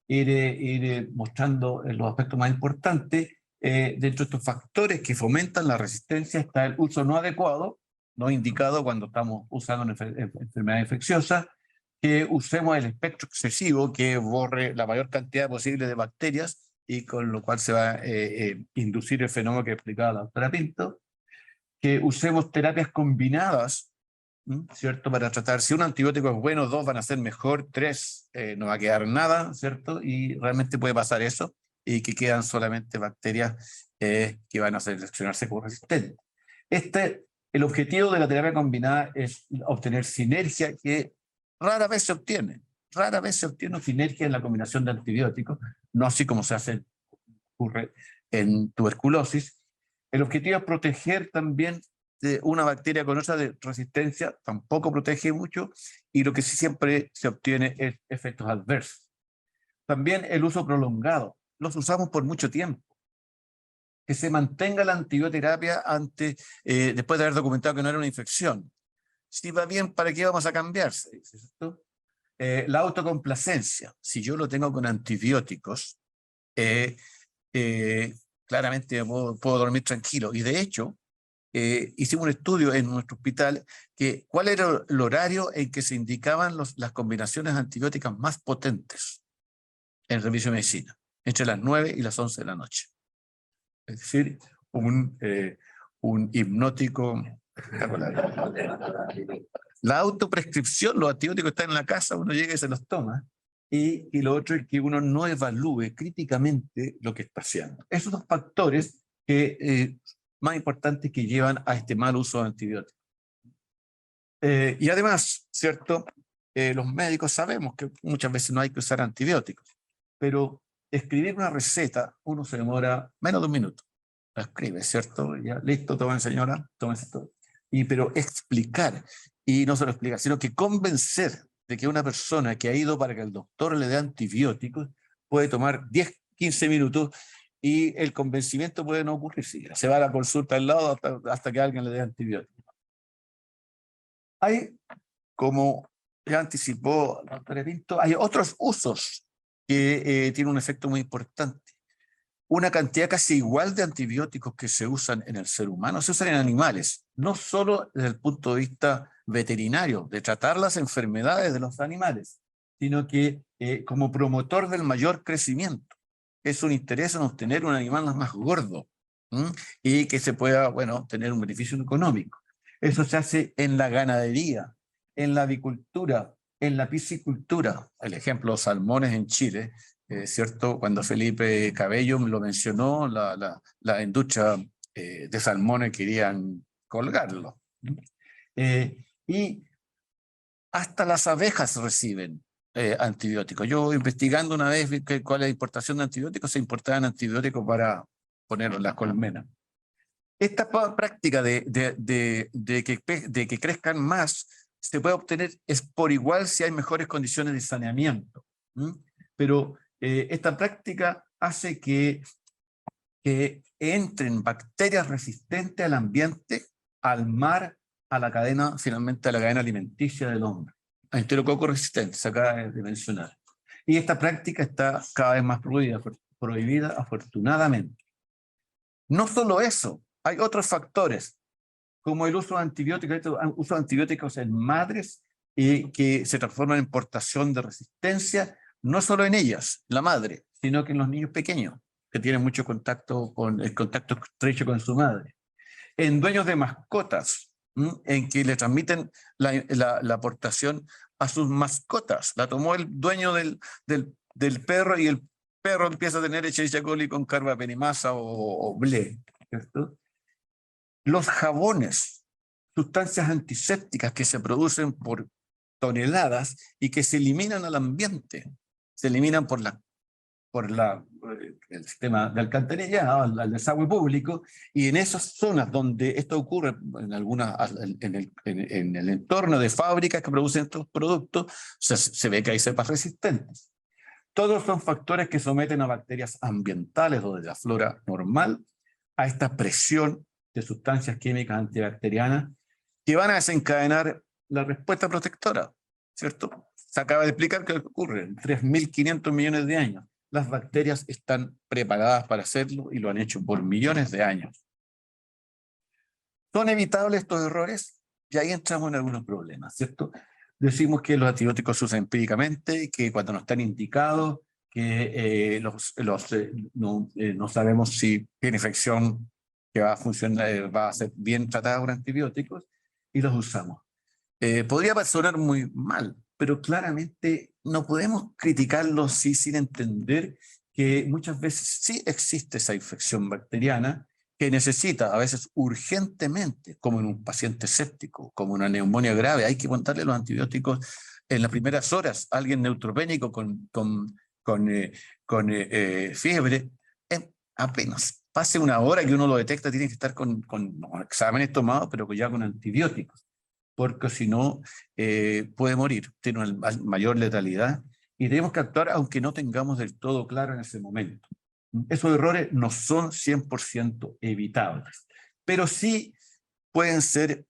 ir mostrando los aspectos más importantes, dentro de estos factores que fomentan la resistencia está el uso no adecuado, no indicado cuando estamos usando una enfermedad infecciosa, que usemos el espectro excesivo que borre la mayor cantidad posible de bacterias y con lo cual se va a inducir el fenómeno que explicaba la doctora Pinto, que usemos terapias combinadas, ¿cierto? Para tratar, si un antibiótico es bueno, 2 van a ser mejor, 3 no va a quedar nada, ¿cierto? Y realmente puede pasar eso, y que quedan solamente bacterias que van a seleccionarse como resistentes. El objetivo de la terapia combinada es obtener sinergia que rara vez se obtiene. Rara vez se obtiene sinergia en la combinación de antibióticos, no así como ocurre en tuberculosis. El objetivo es proteger también de una bacteria con otra de resistencia, tampoco protege mucho, y lo que sí siempre se obtiene es efectos adversos. También el uso prolongado, los usamos por mucho tiempo. Que se mantenga la antibioterapia después de haber documentado que no era una infección. Si va bien, ¿para qué vamos a cambiar? ¿Cierto? La autocomplacencia, si yo lo tengo con antibióticos, claramente puedo dormir tranquilo. Y de hecho, hicimos un estudio en nuestro hospital que cuál era el horario en que se indicaban las combinaciones antibióticas más potentes en el servicio de medicina, entre las 9 y las 11 de la noche. Es decir, un hipnótico espectacular. La autoprescripción, los antibióticos están en la casa, uno llega y se los toma. Y lo otro es que uno no evalúe críticamente lo que está haciendo. Esos son factores más importantes que llevan a este mal uso de antibióticos. Y además, ¿cierto? Los médicos sabemos que muchas veces no hay que usar antibióticos, pero escribir una receta, uno se demora menos de un minuto. La escribe, ¿cierto? Ya, listo, tomen señora, tómense todo. Pero explicar, y no solo explicar, sino que convencer de que una persona que ha ido para que el doctor le dé antibióticos puede tomar 10, 15 minutos y el convencimiento puede no ocurrir. Sí, se va a la consulta al lado hasta que alguien le dé antibióticos. Hay, como ya anticipó la doctora Pinto, hay otros usos que tienen un efecto muy importante. Una cantidad casi igual de antibióticos que se usan en el ser humano, se usan en animales, no solo desde el punto de vista veterinario, de tratar las enfermedades de los animales, sino que como promotor del mayor crecimiento. Es un interés en obtener un animal más gordo y que se pueda, bueno, tener un beneficio económico. Eso se hace en la ganadería, en la avicultura, en la piscicultura. El ejemplo, los salmones en Chile, ¿cierto? Cuando Felipe Cabello lo mencionó, la industria de salmones querían colgarlo. Y hasta las abejas reciben antibióticos. Yo investigando una vez cuál es la importación de antibióticos, se importaban antibióticos para ponerlos en las colmenas. Esta práctica de que crezcan más se puede obtener es por igual si hay mejores condiciones de saneamiento. Pero esta práctica hace que entren bacterias resistentes al ambiente, al mar, a la cadena, finalmente a la cadena alimenticia del hombre. Enterococo resistente, se acaba de mencionar. Y esta práctica está cada vez más prohibida afortunadamente. No solo eso, hay otros factores. como el uso de antibióticos, uso de antibióticos en madres y que se transforman en portación de resistencia, no solo en ellas, la madre, sino que en los niños pequeños, que tienen mucho contacto con el contacto estrecho con su madre. En dueños de mascotas, en que le transmiten la portación a sus mascotas. La tomó el dueño del perro y el perro empieza a tener Escherichia coli con carbapenemasa o ble, ¿cierto? Los jabones, sustancias antisépticas que se producen por toneladas y que se eliminan al ambiente, se eliminan por el sistema de alcantarillado, al desagüe público, y en esas zonas donde esto ocurre, en el entorno de fábricas que producen estos productos, se ve que hay cepas resistentes. Todos son factores que someten a bacterias ambientales o de la flora normal a esta presión de sustancias químicas antibacterianas que van a desencadenar la respuesta protectora, ¿cierto? Se acaba de explicar qué ocurre en 3.500 millones de años. Las bacterias están preparadas para hacerlo y lo han hecho por millones de años. ¿Son evitables estos errores? Y ahí entramos en algunos problemas, ¿cierto? Decimos que los antibióticos se usan empíricamente, que cuando no están indicados, que no sabemos si tiene infección que va a funcionar, va a ser bien tratada por antibióticos, y los usamos. Podría sonar muy mal, pero claramente no podemos criticarlo sin entender que muchas veces sí existe esa infección bacteriana que necesita a veces urgentemente, como en un paciente séptico, como una neumonía grave, hay que contarle los antibióticos en las primeras horas. Alguien neutropénico con fiebre, apenas pase una hora que uno lo detecta, tiene que estar con exámenes tomados, pero ya con antibióticos, porque si no puede morir, tiene una mayor letalidad, y tenemos que actuar aunque no tengamos del todo claro en ese momento. Esos errores no son 100% evitables, pero sí pueden ser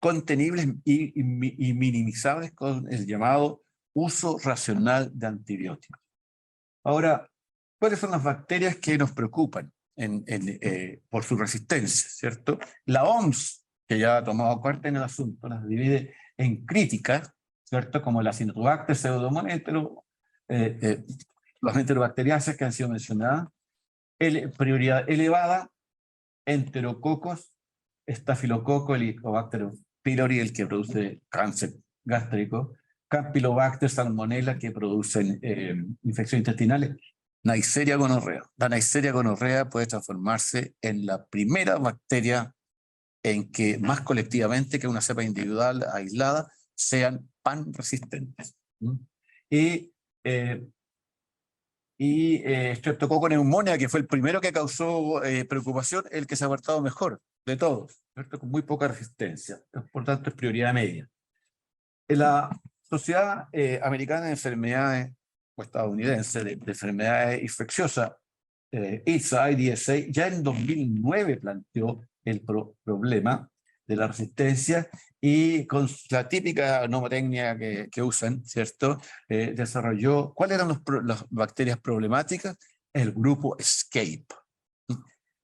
contenibles y minimizables con el llamado uso racional de antibióticos. Ahora, ¿cuáles son las bacterias que nos preocupan por su resistencia, ¿cierto? La OMS, que ya ha tomado parte en el asunto, las divide en críticas, ¿cierto? Como la Acinetobacter, Pseudomonas, las enterobacteriáceas que han sido mencionadas, prioridad elevada, enterococos, estafilococo, Helicobacter pylori, el que produce cáncer gástrico, Campylobacter, Salmonella, que producen infecciones intestinales, Neisseria gonorrea. La Neisseria gonorrea puede transformarse en la primera bacteria en que más colectivamente que una cepa individual aislada sean pan resistentes. Streptococcus pneumoniae, que fue el primero que causó preocupación, el que se ha apartado mejor de todos, ¿cierto? Con muy poca resistencia, por tanto es prioridad media. En la Sociedad Americana de Enfermedades, o estadounidense, de enfermedades infecciosas, IDSA, ya en 2009 planteó el problema de la resistencia y con la típica mnemotecnia que usan, ¿cierto? Desarrolló, ¿cuáles eran las bacterias problemáticas? El grupo ESCAPE.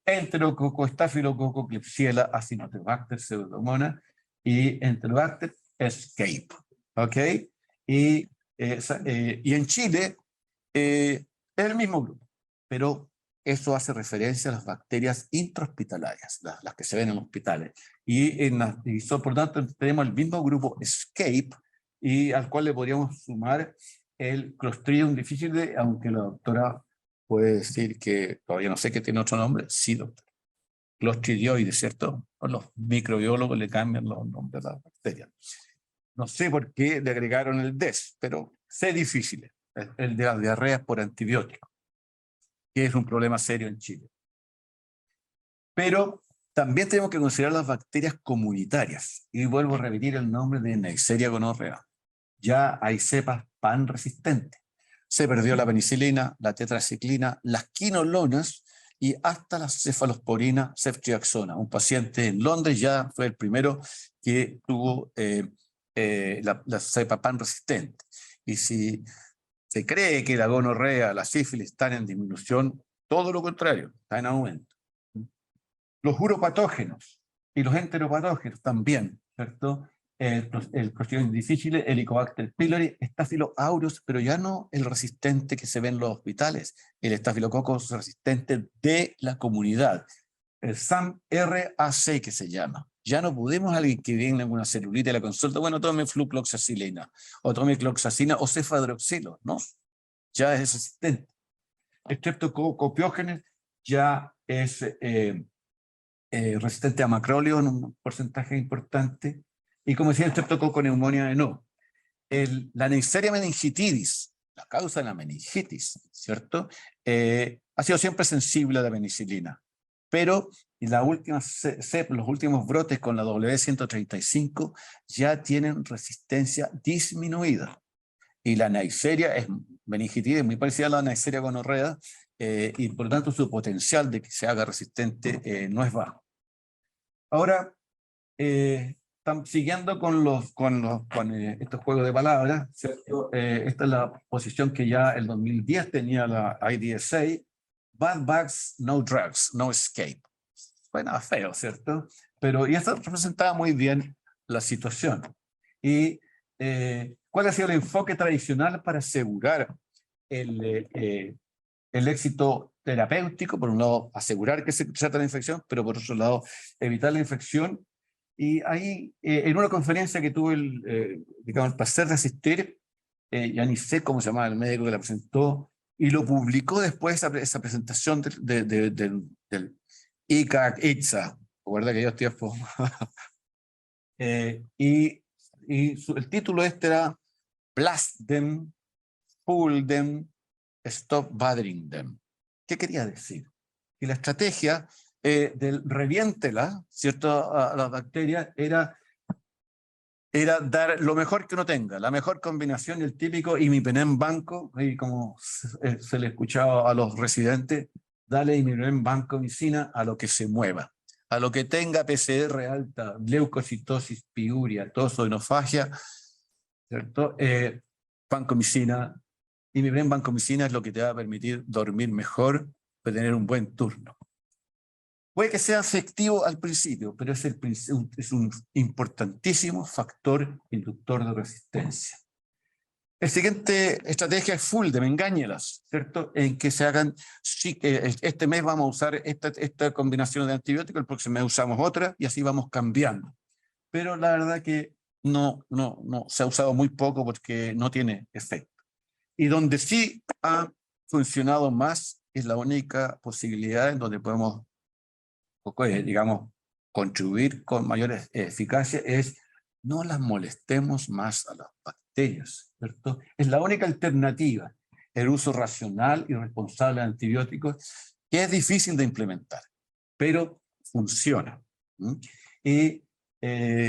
Enterococo, estafilococo, Klebsiella, Acinetobacter, Pseudomonas y Enterobacter ESCAPE. ¿Ok? Y en Chile es el mismo grupo, pero eso hace referencia a las bacterias intrahospitalarias, las que se ven en hospitales. Y por tanto tenemos el mismo grupo ESCAPE, y al cual le podríamos sumar el Clostridium difficile, aunque la doctora puede decir que todavía no sé que tiene otro nombre. Sí, doctor. Clostridioides, ¿cierto? O los microbiólogos le cambian los nombres de las bacterias. No sé por qué le agregaron el DES, pero C difícil, el de las diarreas por antibióticos, que es un problema serio en Chile. Pero también tenemos que considerar las bacterias comunitarias, y vuelvo a repetir el nombre de Neisseria gonorrea. Ya hay cepas pan resistentes. Se perdió la penicilina, la tetraciclina, las quinolonas y hasta la cefalosporina ceftriaxona. Un paciente en Londres ya fue el primero que tuvo la cepa pan resistente. Y si se cree que la gonorrea, la sífilis están en disminución, todo lo contrario, está en aumento. Los uropatógenos Y los enteropatógenos también, ¿cierto? El Clostridium difficile, Helicobacter pylori, Staphylo aureus, pero ya no el resistente que se ve en los hospitales, el estafilococcus resistente de la comunidad, el SAM-RAC que se llama. Ya no podemos alguien que viene en una celulita de la consulta, bueno, tome flucloxacilina, o tome cloxacina o cefadroxilo, ¿no? Ya es resistente. Streptococcus ya es resistente a macróleo en un porcentaje importante, y como decía, el streptococcus neumonía no. La Neisseria meningitidis, la causa de la meningitis, ¿cierto? Ha sido siempre sensible a la penicilina, pero los últimos brotes con la W135 ya tienen resistencia disminuida. Y la Neisseria es meningitidis muy parecida a la Neisseria gonorrea, y por lo tanto su potencial de que se haga resistente no es bajo. Ahora, siguiendo con estos juegos de palabras, ¿cierto? Esta es la posición que ya el 2010 tenía la IDSA: Bad Bugs, no drugs, no escape. Bueno, feo, ¿cierto? Pero y esto representaba muy bien la situación. Y ¿cuál ha sido el enfoque tradicional para asegurar el éxito terapéutico? Por un lado, asegurar que se trata la infección, pero por otro lado, evitar la infección. Y ahí, en una conferencia que tuve digamos, el placer de asistir, ya ni sé cómo se llamaba el médico que la presentó, y lo publicó después esa presentación del ICAC-ITSA, ¿recuerda aquellos tiempos? El título era Blast Them, Fool Them, Stop Bothering Them. ¿Qué quería decir? Que la estrategia del reviéntela, ¿cierto?, a las bacterias era dar lo mejor que uno tenga, la mejor combinación, el típico imipenem banco, y como se le escuchaba a los residentes, dale imipenem vancomicina a lo que se mueva, a lo que tenga PCR alta, leucocitosis, piuria, tosoinofagia, ¿cierto? Vancomicina, imipenem vancomicina es lo que te va a permitir dormir mejor, tener un buen turno. Puede que sea efectivo al principio, pero es un importantísimo factor inductor de resistencia. La siguiente estrategia es full de engáñelas, ¿cierto? En que se hagan, sí, este mes vamos a usar esta combinación de antibióticos, el próximo mes usamos otra, y así vamos cambiando. Pero la verdad que no se ha usado muy poco porque no tiene efecto. Y donde sí ha funcionado más, es la única posibilidad en donde podemos, digamos, contribuir con mayor eficacia, es no las molestemos más a las bacterias, ¿cierto? Es la única alternativa, el uso racional y responsable de antibióticos, que es difícil de implementar, pero funciona. Y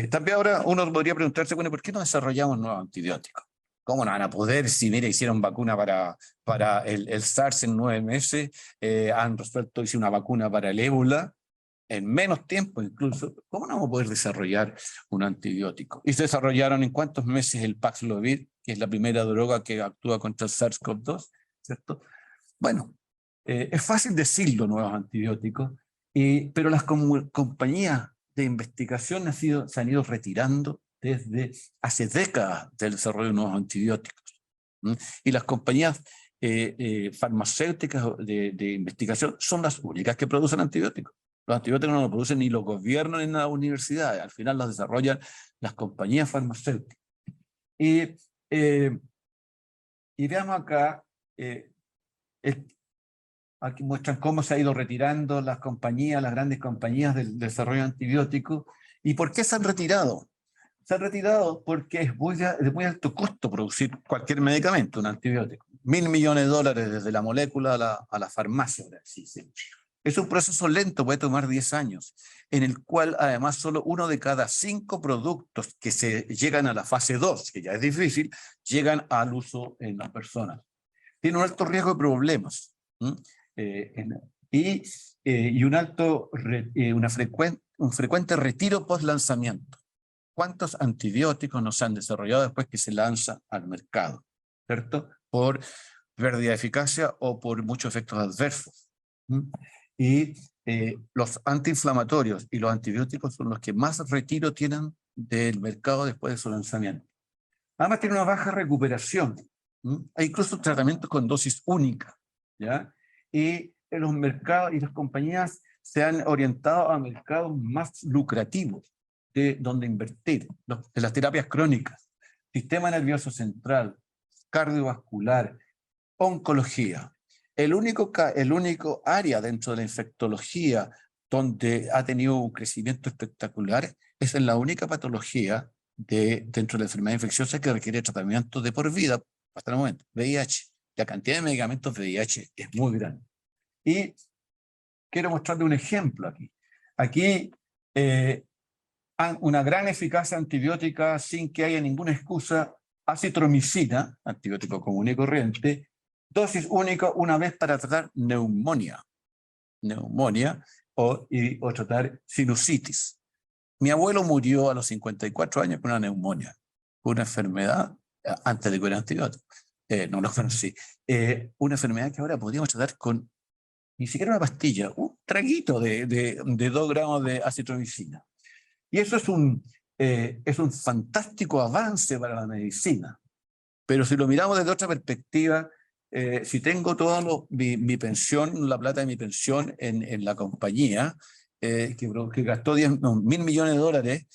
también ahora uno podría preguntarse, bueno, ¿por qué no desarrollamos nuevos antibióticos? ¿Cómo no van a poder si, mira, hicieron vacuna para el SARS en 9 meses, han resuelto, hicieron una vacuna para el ébola, en menos tiempo incluso? ¿Cómo no vamos a poder desarrollar un antibiótico? Y se desarrollaron en cuántos meses el Paxlovid, que es la primera droga que actúa contra el SARS-CoV-2, ¿cierto? Bueno, es fácil decirlo, nuevos antibióticos, pero las compañías de investigación se han ido retirando desde hace décadas del desarrollo de nuevos antibióticos. Y las compañías farmacéuticas de investigación son las únicas que producen antibióticos. Los antibióticos no los producen ni los gobiernos ni las universidades, al final los desarrollan las compañías farmacéuticas. Y veamos acá, aquí muestran cómo se ha ido retirando las compañías, las grandes compañías del desarrollo antibiótico. ¿Y por qué se han retirado? Se han retirado porque es de muy alto costo producir cualquier medicamento, un antibiótico. $1.000 millones desde la molécula a la farmacia. Sí. Es un proceso lento, puede tomar 10 años, en el cual además solo 1 de cada 5 productos que se llegan a la fase 2, que ya es difícil, llegan al uso en las personas. Tiene un alto riesgo de problemas. Y un frecuente retiro post lanzamiento. ¿Cuántos antibióticos no se han desarrollado después que se lanza al mercado? ¿Cierto? Por pérdida de eficacia o por muchos efectos adversos. Y los antiinflamatorios y los antibióticos son los que más retiro tienen del mercado después de su lanzamiento. Además tiene una baja recuperación. Hay incluso tratamientos con dosis única, ¿ya? Y en los mercados y las compañías se han orientado a mercados más lucrativos de donde invertir, de las terapias crónicas, sistema nervioso central, cardiovascular, oncología. El único área dentro de la infectología donde ha tenido un crecimiento espectacular es en la única patología dentro de la enfermedad infecciosa que requiere tratamiento de por vida hasta el momento, VIH. La cantidad de medicamentos de VIH es muy grande. Y quiero mostrarle un ejemplo aquí. Aquí una gran eficacia antibiótica sin que haya ninguna excusa, acitromicina, antibiótico común y corriente, dosis única una vez para tratar neumonía o tratar sinusitis. Mi abuelo murió a los 54 años con una neumonía, con una enfermedad, antes de que hubiera antibiótico. No lo conocí. Una enfermedad que ahora podríamos tratar con ni siquiera una pastilla, un traguito de 2 gramos de acitromicina. Y eso es un fantástico avance para la medicina. Pero si lo miramos desde otra perspectiva, si tengo toda mi pensión, la plata de mi pensión en la compañía, que gastó $1.000 millones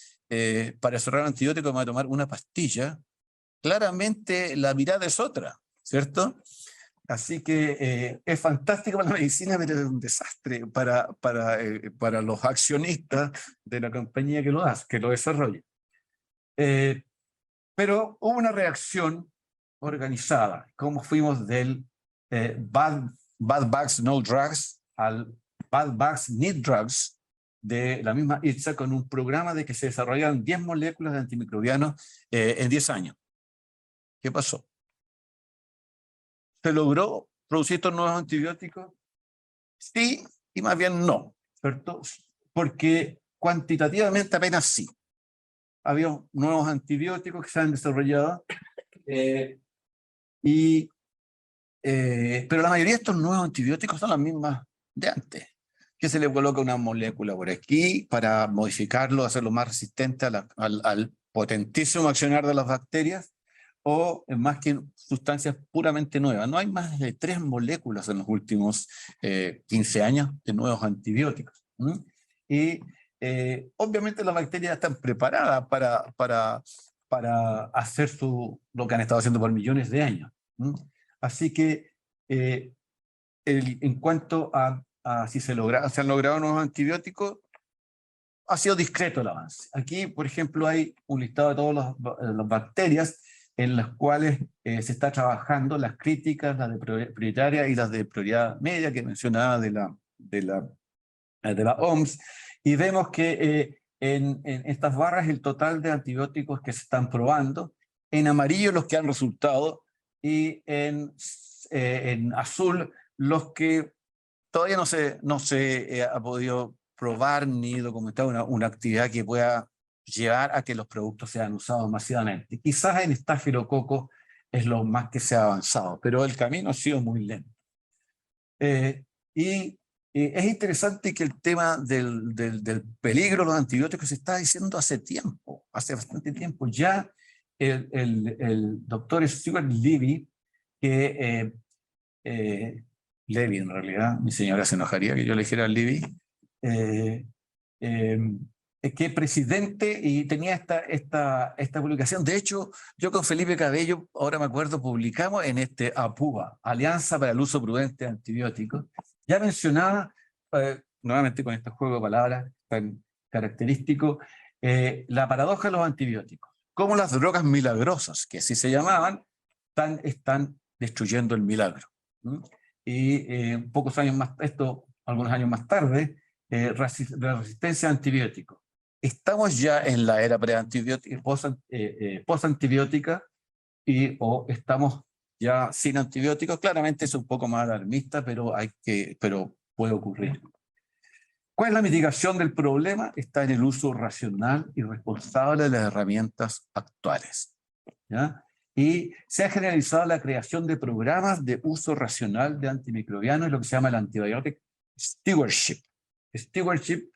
para cerrar un antibiótico, me va a tomar una pastilla, claramente la mirada es otra, ¿cierto? Así que es fantástico para la medicina, pero es un desastre para los accionistas de la compañía que lo hace, que lo desarrolla. Pero hubo una reacción organizada, como fuimos del bad bugs, no drugs, al bad bugs, need drugs, de la misma ITSA, con un programa de que se desarrollaron 10 moléculas de antimicrobianos en 10 años. ¿Qué pasó? ¿Se logró producir estos nuevos antibióticos? Sí, y más bien no, ¿cierto? Porque cuantitativamente apenas sí. Había nuevos antibióticos que se han desarrollado, pero la mayoría de estos nuevos antibióticos son las mismas de antes, que se le coloca una molécula por aquí para modificarlo, hacerlo más resistente al potentísimo accionar de las bacterias, o más que sustancias puramente nuevas. No hay más de 3 moléculas en los últimos 15 años de nuevos antibióticos. Y obviamente las bacterias están preparadas para hacer lo que han estado haciendo por millones de años. Así que en cuanto a si se han logrado nuevos antibióticos, ha sido discreto el avance. Aquí, por ejemplo, hay un listado de todas las bacterias en las cuales se está trabajando las críticas, las de prioritaria y las de prioridad media que mencionaba de la OMS, y vemos que en estas barras el total de antibióticos que se están probando, en amarillo los que han resultado y en azul los que todavía no se ha podido probar ni documentar una actividad que pueda llevar a que los productos sean usados masivamente. Quizás en estafilococo es lo más que se ha avanzado, pero el camino ha sido muy lento. Es interesante que el tema del peligro de los antibióticos se está diciendo hace tiempo, hace bastante tiempo. Ya el doctor Stuart Levy, Levy en realidad, mi señora se enojaría que yo le dijera Levy, que presidente, y tenía esta publicación. De hecho, yo con Felipe Cabello, ahora me acuerdo, publicamos en APUA, Alianza para el Uso Prudente de Antibióticos, ya mencionaba, nuevamente con este juego de palabras tan característico, la paradoja de los antibióticos. Cómo las drogas milagrosas, que así se llamaban, están destruyendo el milagro. Y pocos años más, algunos años más tarde, la resistencia a antibióticos. Estamos ya en la era preantibiótica, postantibiótica, o estamos ya sin antibióticos. Claramente es un poco más alarmista, pero puede ocurrir. ¿Cuál es la mitigación del problema? Está en el uso racional y responsable de las herramientas actuales, ¿ya? Y se ha generalizado la creación de programas de uso racional de antimicrobianos, lo que se llama el antibiotic stewardship, Stewardship,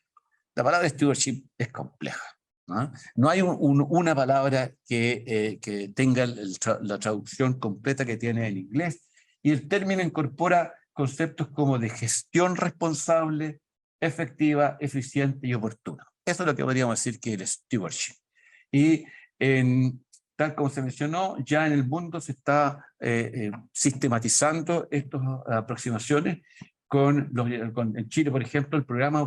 la palabra stewardship es compleja. ¿No? No hay una palabra que tenga la traducción completa que tiene el inglés, y el término incorpora conceptos como de gestión responsable, efectiva, eficiente y oportuna. Eso es lo que podríamos decir que es el stewardship. Y tal como se mencionó, ya en el mundo se está sistematizando estas aproximaciones en Chile, por ejemplo, el programa de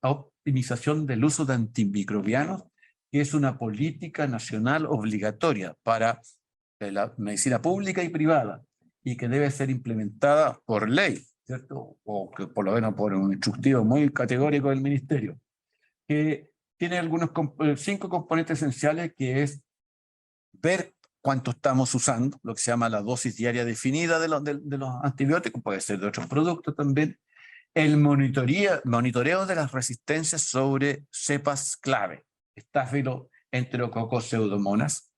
optimización del uso de antimicrobianos, que es una política nacional obligatoria para la medicina pública y privada, y que debe ser implementada por ley, ¿cierto? O que por lo menos por un instructivo muy categórico del ministerio, que tiene 5 componentes esenciales, que es ver cuánto estamos usando, lo que se llama la dosis diaria definida de los antibióticos, puede ser de otros productos también, el monitoreo de las resistencias sobre cepas clave, Staphylo, Enterococcus, Pseudomonas,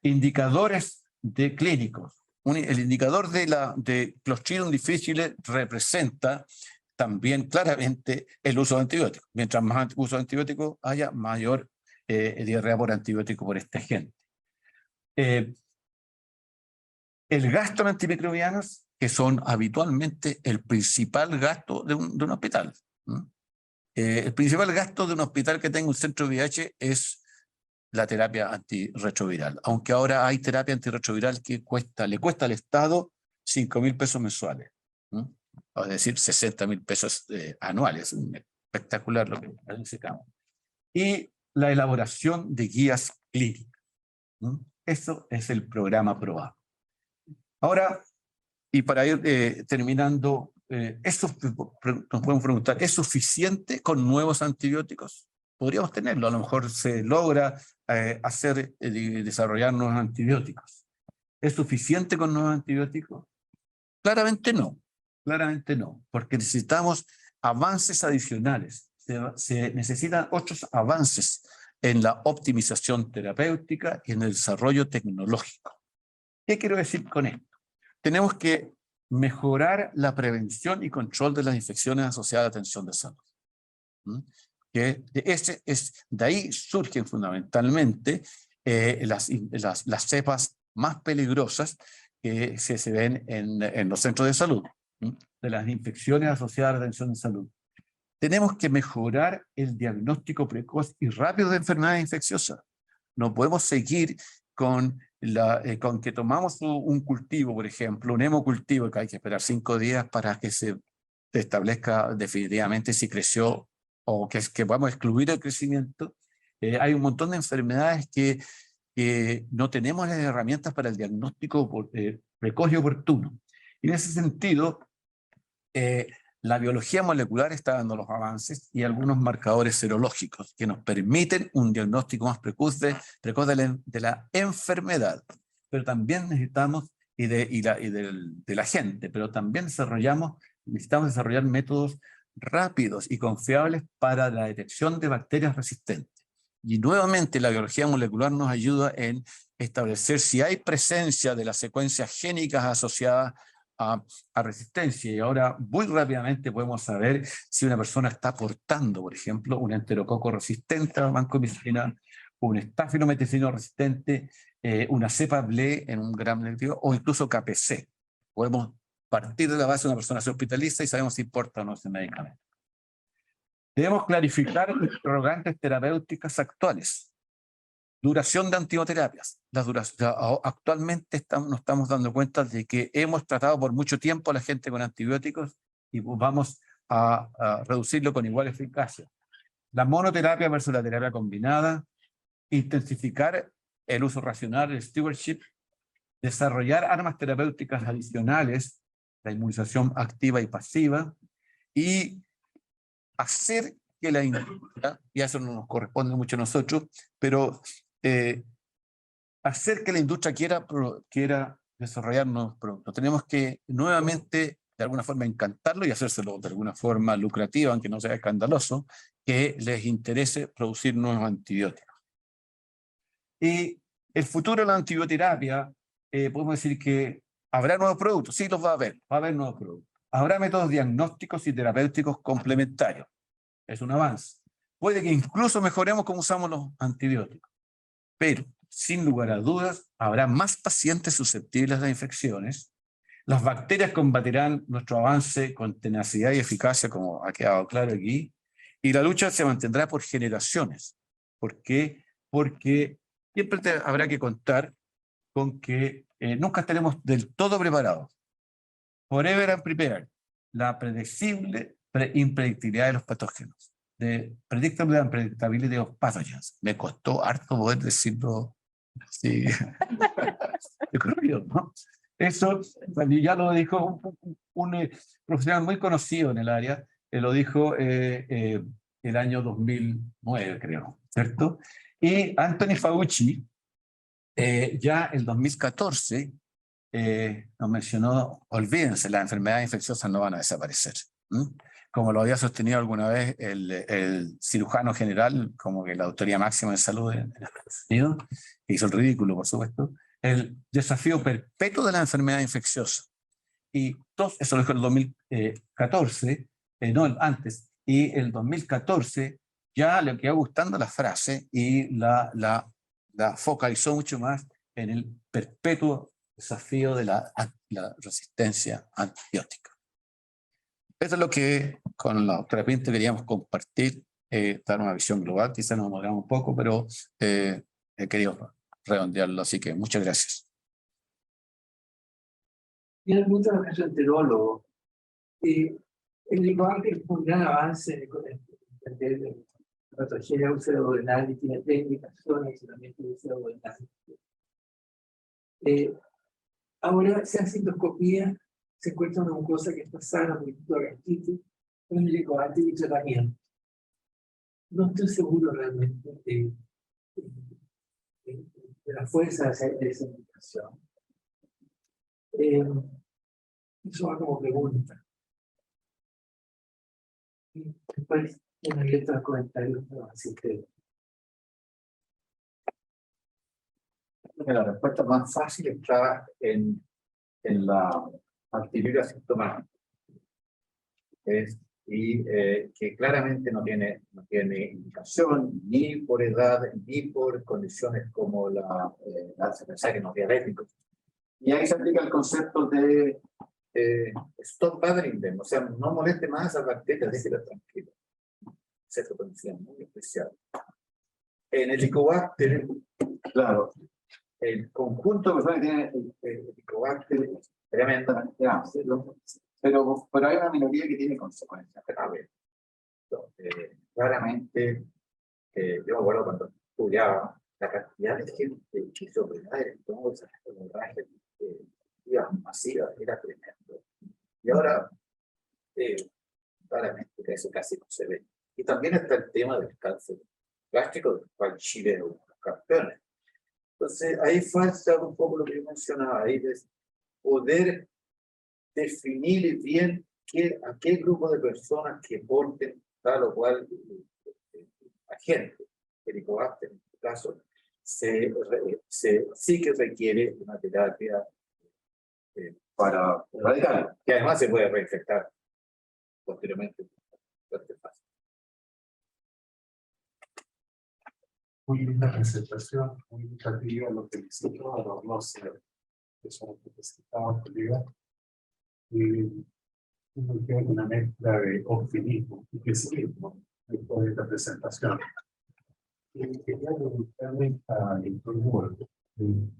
indicadores clínicos. El indicador de Clostridium difficile representa también claramente el uso de antibióticos. Mientras más uso de antibióticos haya, mayor diarrea por antibiótico por este agente. El gasto en antimicrobianos, que son habitualmente el principal gasto de un hospital. El principal gasto de un hospital que tenga un centro VIH es la terapia antirretroviral, aunque ahora hay terapia antirretroviral que le cuesta al Estado 5.000 pesos mensuales, es decir, 60.000 pesos anuales. Espectacular lo que hace ese campo. Y la elaboración de guías clínicas. Eso es el programa aprobado. Ahora, y para ir terminando, nos podemos preguntar, ¿es suficiente con nuevos antibióticos? Podríamos tenerlo, a lo mejor se logra desarrollar nuevos antibióticos. ¿Es suficiente con nuevos antibióticos? Claramente no, porque necesitamos avances adicionales. Se necesitan otros avances en la optimización terapéutica y en el desarrollo tecnológico. ¿Qué quiero decir con esto? Tenemos que mejorar la prevención y control de las infecciones asociadas a la atención de salud. De ahí surgen fundamentalmente las cepas más peligrosas que se ven en los centros de salud, de las infecciones asociadas a la atención de salud. Tenemos que mejorar el diagnóstico precoz y rápido de enfermedades infecciosas. No podemos seguir con que tomamos un cultivo, por ejemplo, un hemocultivo, que hay que esperar 5 días para que se establezca definitivamente si creció o que podamos excluir el crecimiento. Hay un montón de enfermedades que no tenemos las herramientas para el diagnóstico precoz y oportuno. Y en ese sentido, la biología molecular está dando los avances y algunos marcadores serológicos que nos permiten un diagnóstico más precoz de la enfermedad. Pero también necesitamos, de la gente, pero también necesitamos desarrollar métodos rápidos y confiables para la detección de bacterias resistentes. Y nuevamente la biología molecular nos ayuda en establecer si hay presencia de las secuencias génicas asociadas a resistencia, y ahora muy rápidamente podemos saber si una persona está portando, por ejemplo, un enterococo resistente a la vancomicina, un estafilometicino resistente, una cepa BLE en un gram negativo, o incluso KPC. Podemos partir de la base de una persona se hospitaliza y sabemos si porta o no ese medicamento. Debemos clarificar los interrogantes terapéuticas actuales. Duración de antibioterapias. Actualmente nos estamos dando cuenta de que hemos tratado por mucho tiempo a la gente con antibióticos y vamos a reducirlo con igual eficacia. La monoterapia versus la terapia combinada, intensificar el uso racional, el stewardship, desarrollar armas terapéuticas adicionales, la inmunización activa y pasiva, y hacer que la industria, y eso no nos corresponde mucho a nosotros, pero hacer que la industria quiera desarrollar nuevos productos. Tenemos que nuevamente, de alguna forma, encantarlo y hacérselo de alguna forma lucrativa, aunque no sea escandaloso, que les interese producir nuevos antibióticos. Y el futuro de la antibioterapia, podemos decir que habrá nuevos productos, sí los va a haber nuevos productos. Habrá métodos diagnósticos y terapéuticos complementarios. Es un avance. Puede que incluso mejoremos cómo usamos los antibióticos. Pero, sin lugar a dudas, habrá más pacientes susceptibles a infecciones. Las bacterias combatirán nuestro avance con tenacidad y eficacia, como ha quedado claro aquí, y la lucha se mantendrá por generaciones. ¿Por qué? Porque siempre habrá que contar con que nunca estaremos del todo preparados. Forever and prepared. La predecible impredictibilidad de los patógenos. The predictable and predictability of pathogens. Me costó harto poder decirlo así. ¿No? Eso ya lo dijo un profesional muy conocido en el área, lo dijo el año 2009, creo, ¿cierto? Y Anthony Fauci, ya en 2014, nos mencionó, olvídense, las enfermedades infecciosas no van a desaparecer. Como lo había sostenido alguna vez el cirujano general, como que la autoridad máxima de salud en Estados Unidos, que hizo el ridículo, por supuesto, el desafío perpetuo de la enfermedad infecciosa. Y eso lo dijo en el 2014, no, antes, y el 2014 ya le quedó gustando la frase y la focalizó mucho más en el perpetuo desafío de la resistencia antibiótica. Eso es lo que con la doctora Pinto queríamos compartir, dar una visión global, quizás nos demoramos un poco, pero he querido redondearlo, así que muchas gracias. Tiene mucho lo que es enterólogo. El lenguaje es un gran avance en entender la patología pseudorenal y tiene técnicas, y también tiene pseudorenal. Ahora se hace endoscopía, se encuentra una mucosa que está sana, por ejemplo, gastritis, con el licoante y tratamiento. No estoy seguro realmente de la fuerza de esa indicación. Eso va como pregunta. Y después en abierto los comentarios, no, así que La respuesta más fácil está en la anterior asintomática. Que claramente no tiene indicación ni por edad ni por condiciones como la Alzheimer, no diabéticos. Y ahí se aplica el concepto de stop bothering them, o sea, no moleste más a las bacterias, déjela tranquila. Concepto condición muy especial. En el Helicobacter, claro, el conjunto de personas que tienen el Helicobacter es tremendamente amplio, pero hay una minoría que tiene consecuencias graves. Claramente, yo me acuerdo cuando estudiaba la cantidad de gente que se operaba de todo ese hemorragia masiva era tremendo. Y ahora, claramente, eso casi no se ve. Y también está el tema del cáncer gástrico, del cual Chile es uno de los campeones. Entonces, ahí falta un poco lo que yo mencionaba, ahí es poder definir bien a qué grupo de personas que porten tal o cual agente, Helicobacter en este caso, sí que requiere una terapia para erradicarlo, que además se puede reinfectar posteriormente. Muy linda presentación, muy educativa, lo que felicito a los dos que son los que presentamos, colegas. Y creo que una mezcla de optimismo y pesimismo después de esta presentación. Y quería preguntarle al doctor Ward,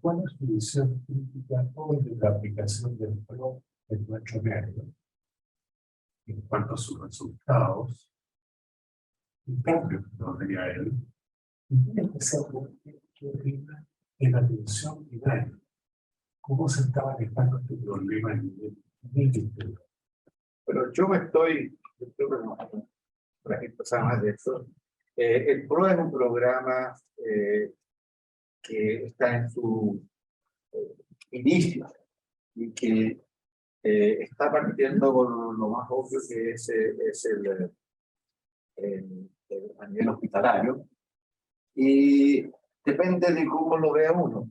¿cuál es su visión crítica hoy de la aplicación del PRO en nuestro medio? En cuanto a sus resultados, y cambios que tendría él, tiene que ser en la atención primaria. ¿Cómo se está manejando este problema en el nivel? Pero yo creo que no, para que pasara más de eso. El PRO es un programa que está en su inicio y que está partiendo por lo más obvio que es a nivel hospitalario, y depende de cómo lo vea uno.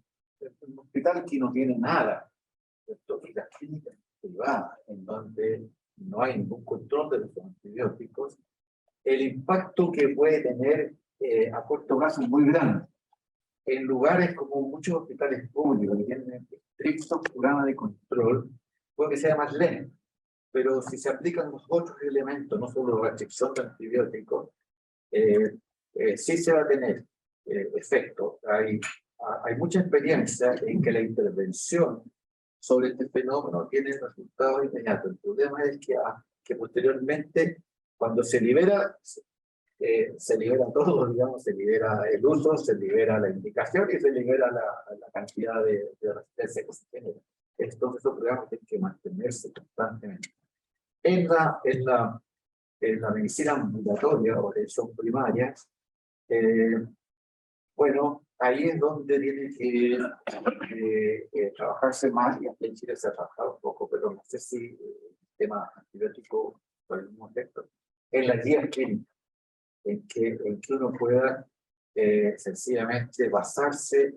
Un hospital que no tiene nada, y las clínicas privadas, en donde no hay ningún control de los antibióticos, el impacto que puede tener a corto plazo es muy grande. En lugares como muchos hospitales públicos que tienen estrictos programas de control, puede que sea más lento. Pero si se aplican los otros elementos, no solo restricción de antibióticos, sí se va a tener efecto. Hay mucha experiencia en que la intervención sobre este fenómeno tiene resultados inmediatos. El problema es que posteriormente, cuando se libera todo, digamos, se libera el uso, se libera la indicación y se libera la cantidad de resistencia que se genera. Entonces, esos programas tienen que mantenerse constantemente. En la medicina ambulatoria o atención primaria, bueno, ahí es donde tiene que trabajarse más, y aquí en Chile se ha trabajado un poco, pero no sé si el tema antibiótico por el mismo efecto. En las guías clínicas, en que uno pueda sencillamente basarse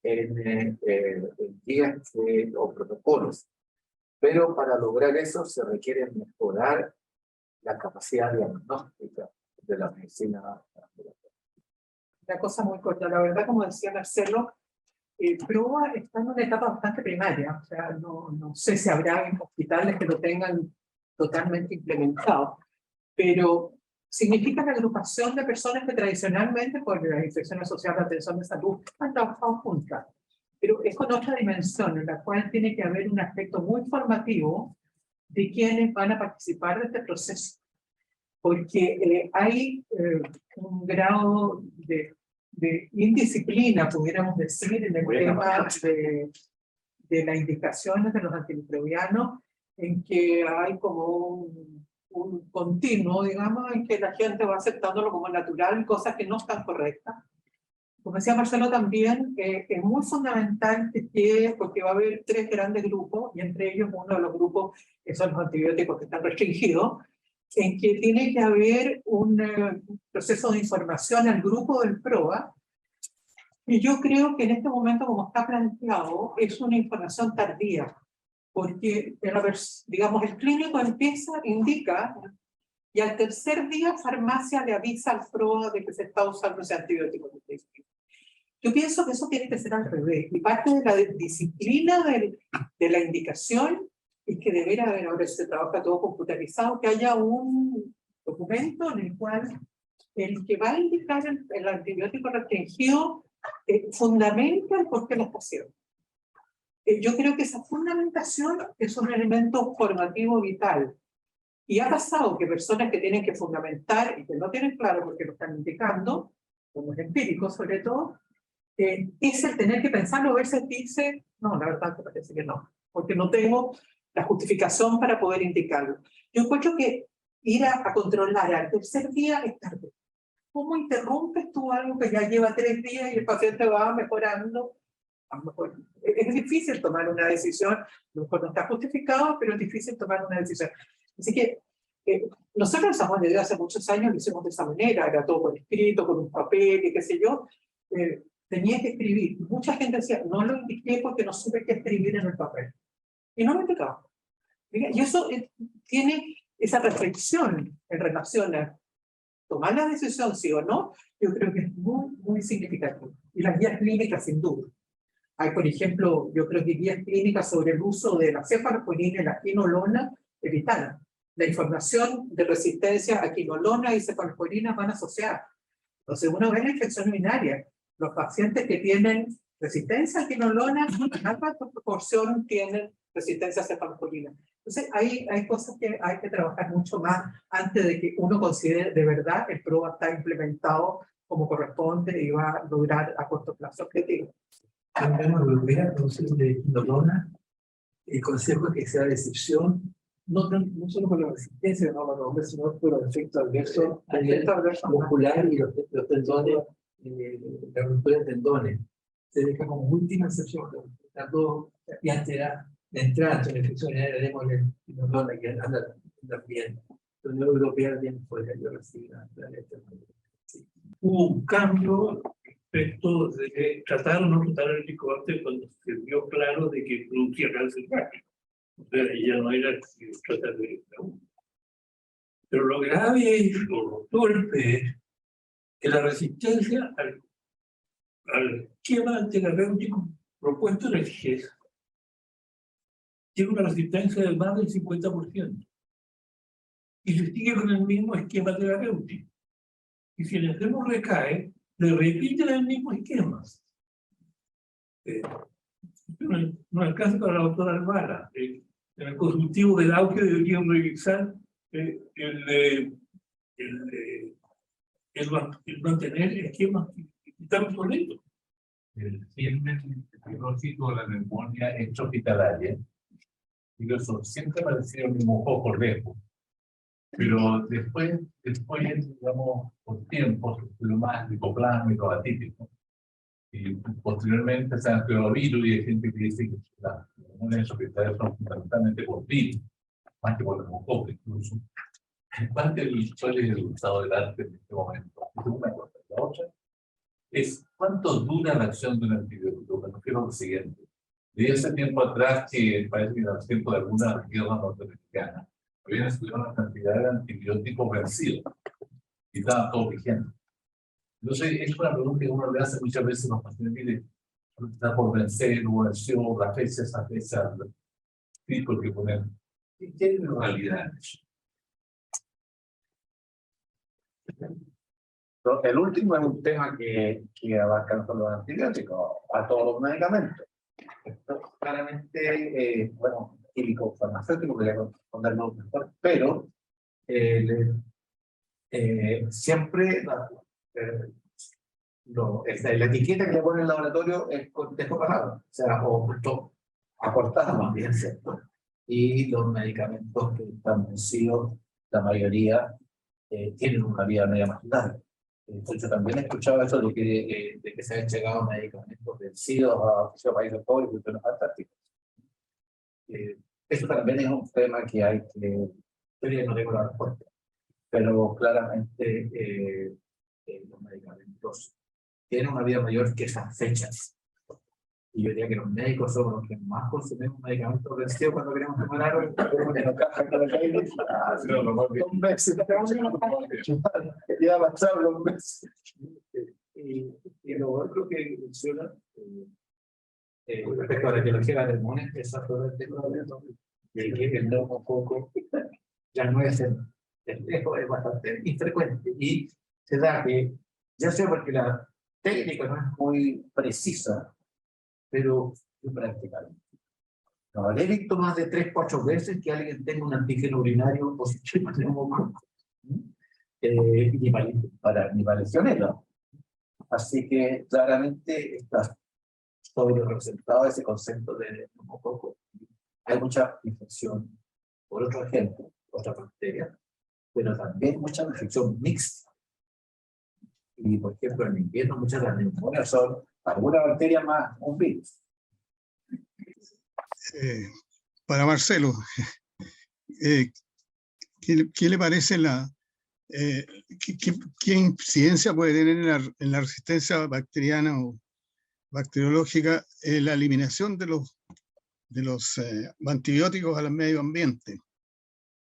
en guías o protocolos. Pero para lograr eso se requiere mejorar la capacidad diagnóstica de la medicina. Una cosa muy corta, la verdad, como decía Marcelo, PROA está en una etapa bastante primaria, o sea, no sé si habrá hospitales que lo tengan totalmente implementado, pero significa la agrupación de personas que tradicionalmente, por las infecciones asociadas a la atención de salud, han trabajado juntas, pero es con otra dimensión, en la cual tiene que haber un aspecto muy formativo de quienes van a participar de este proceso, porque hay un grado de indisciplina, pudiéramos decir, en el tema de las indicaciones de los antimicrobianos, en que hay como un continuo, digamos, en que la gente va aceptándolo como natural, cosas que no están correctas. Como decía Marcelo también, es muy fundamental porque va a haber 3 grandes grupos, y entre ellos uno de los grupos que son los antibióticos que están restringidos, en que tiene que haber un proceso de información al grupo del PROA, y yo creo que en este momento, como está planteado, es una información tardía, porque digamos, el clínico indica, y al tercer día farmacia le avisa al PROA de que se está usando ese antibiótico. Yo pienso que eso tiene que ser al revés, y parte de la disciplina de la indicación es que deberá haber, ahora se trabaja todo computarizado, que haya un documento en el cual el que va a indicar el antibiótico restringido fundamenta el por qué lo está haciendo. Yo creo que esa fundamentación es un elemento formativo vital. Y ha pasado que personas que tienen que fundamentar y que no tienen claro por qué lo están indicando, como es empírico sobre todo, es el tener que pensarlo, a veces dice, no, la verdad me parece que no, porque no tengo la justificación para poder indicarlo. Yo encuentro que ir a controlar al tercer día es tarde. ¿Cómo interrumpes tú algo que ya lleva 3 días y el paciente va mejorando? A lo mejor es difícil tomar una decisión, a lo mejor no está justificado, pero es difícil tomar una decisión. Así que nosotros nos hemos desde hace muchos años, lo hicimos de esa manera, era todo por escrito, con un papel, y qué sé yo, tenía que escribir. Mucha gente decía, no lo indiqué porque no supe qué escribir en el papel. Y no lo indicaba. Y eso tiene esa reflexión en relación a tomar la decisión sí o no, yo creo que es muy, muy significativo. Y las guías clínicas, sin duda. Hay, por ejemplo, yo creo que guías clínicas sobre el uso de la cefalexina y la quinolona evitan. La información de resistencia a quinolona y cefalexina van asociadas. Entonces, uno ve la infección urinaria. Los pacientes que tienen resistencia a quinolona, en alta proporción tienen resistencia a cefalexina. Entonces, hay cosas que hay que trabajar mucho más antes de que uno considere de verdad el PROA está implementado como corresponde y va a lograr a corto plazo objetivos. En la Unión Europea, el Consejo de quinolona, el consejo es que sea de excepción, no solo por la resistencia, no por los hombres, sino por los efectos adversos muscular y los tendones, la ruptura de tendones. Se deja como última excepción, y antes de entrar en la infección urinaria, haremos la quinolona que anda bien. La Unión Europea bien fuera, yo recibo Hubo un cambio respecto de tratar o no tratar el helicobacter cuando se vio claro de que producía cáncer gástrico. O sea, ya no era tratar de... Pero lo grave es, lo torpe es que la resistencia al esquema antiterapéutico propuesto en el GES tiene una resistencia de más del 50%. Y se sigue con el mismo esquema terapéutico. Y si el enfermo recae, le repiten el mismo esquema. No alcanza para la doctora Alvara. En el consultivo del auge deberían revisar el mantener esquemas que están obsoletos. El diagnóstico de la neumonía extrahospitalaria, y eso siempre parecía un mismo poco lejos. Pero después, digamos, por tiempo, lo más lipoplasmico, atípico. Y posteriormente se han creado virus y hay gente que dice que las neumonías hospitalarias son fundamentalmente por virus, más que por neumococo incluso. ¿Cuál es el estado del arte en este momento? Esa es una cosa. La otra es cuánto dura la acción de un antibiótico. Me refiero a lo siguiente. De hace tiempo atrás, que parece que era el tiempo de alguna guerra norteamericana, habían estudiado una cantidad de antibióticos vencidos y estaban todos vigentes. Entonces, es una pregunta que uno le hace muchas veces a los pacientes: mire, está por vencer, o venció, la fecha, esa fecha, sí, porque poner. ¿Qué es la realidad? El último es un tema que abarca no solo los antibióticos, a todos los medicamentos. Esto claramente, bueno, químico farmacéutico, quería responderlo mejor, pero siempre la etiqueta que le pone el laboratorio es contexto pasado, o sea, o justo acortado más bien, ¿cierto? Y los medicamentos que están vencidos, la mayoría tienen una vida media más larga. Entonces, yo también he escuchado eso de que se han llegado medicamentos vencidos a países pobres y cuestiones fantásticas. Eso también es un tema que hay que... Yo ya no tengo la respuesta, pero claramente los medicamentos tienen una vida mayor que esas fechas. Y yo diría que los médicos somos los que más consumimos medicamentos vencidos cuando queremos tomar algo. Dos meses. Ya pasaron los meses. Y lo otro que menciona respecto a la etiología de la neumonía, esa fue el tema de que el neumococo ya no es es bastante infrecuente. Y se da que, ya sea porque la técnica no es muy precisa, pero muy práctica. No habré visto más de 3-4 veces que alguien tenga un antígeno urinario positivo de neumococo. Ni para legionela. Así que claramente está sobre representado ese concepto de neumococo. Hay mucha infección por otro ejemplo, otra bacteria, pero también mucha infección mixta. Y por ejemplo, en invierno muchas de las neumonias son alguna bacteria más un virus. Para Marcelo, ¿qué le parece qué incidencia puede tener en la resistencia bacteriana o bacteriológica la eliminación de los antibióticos al medio ambiente?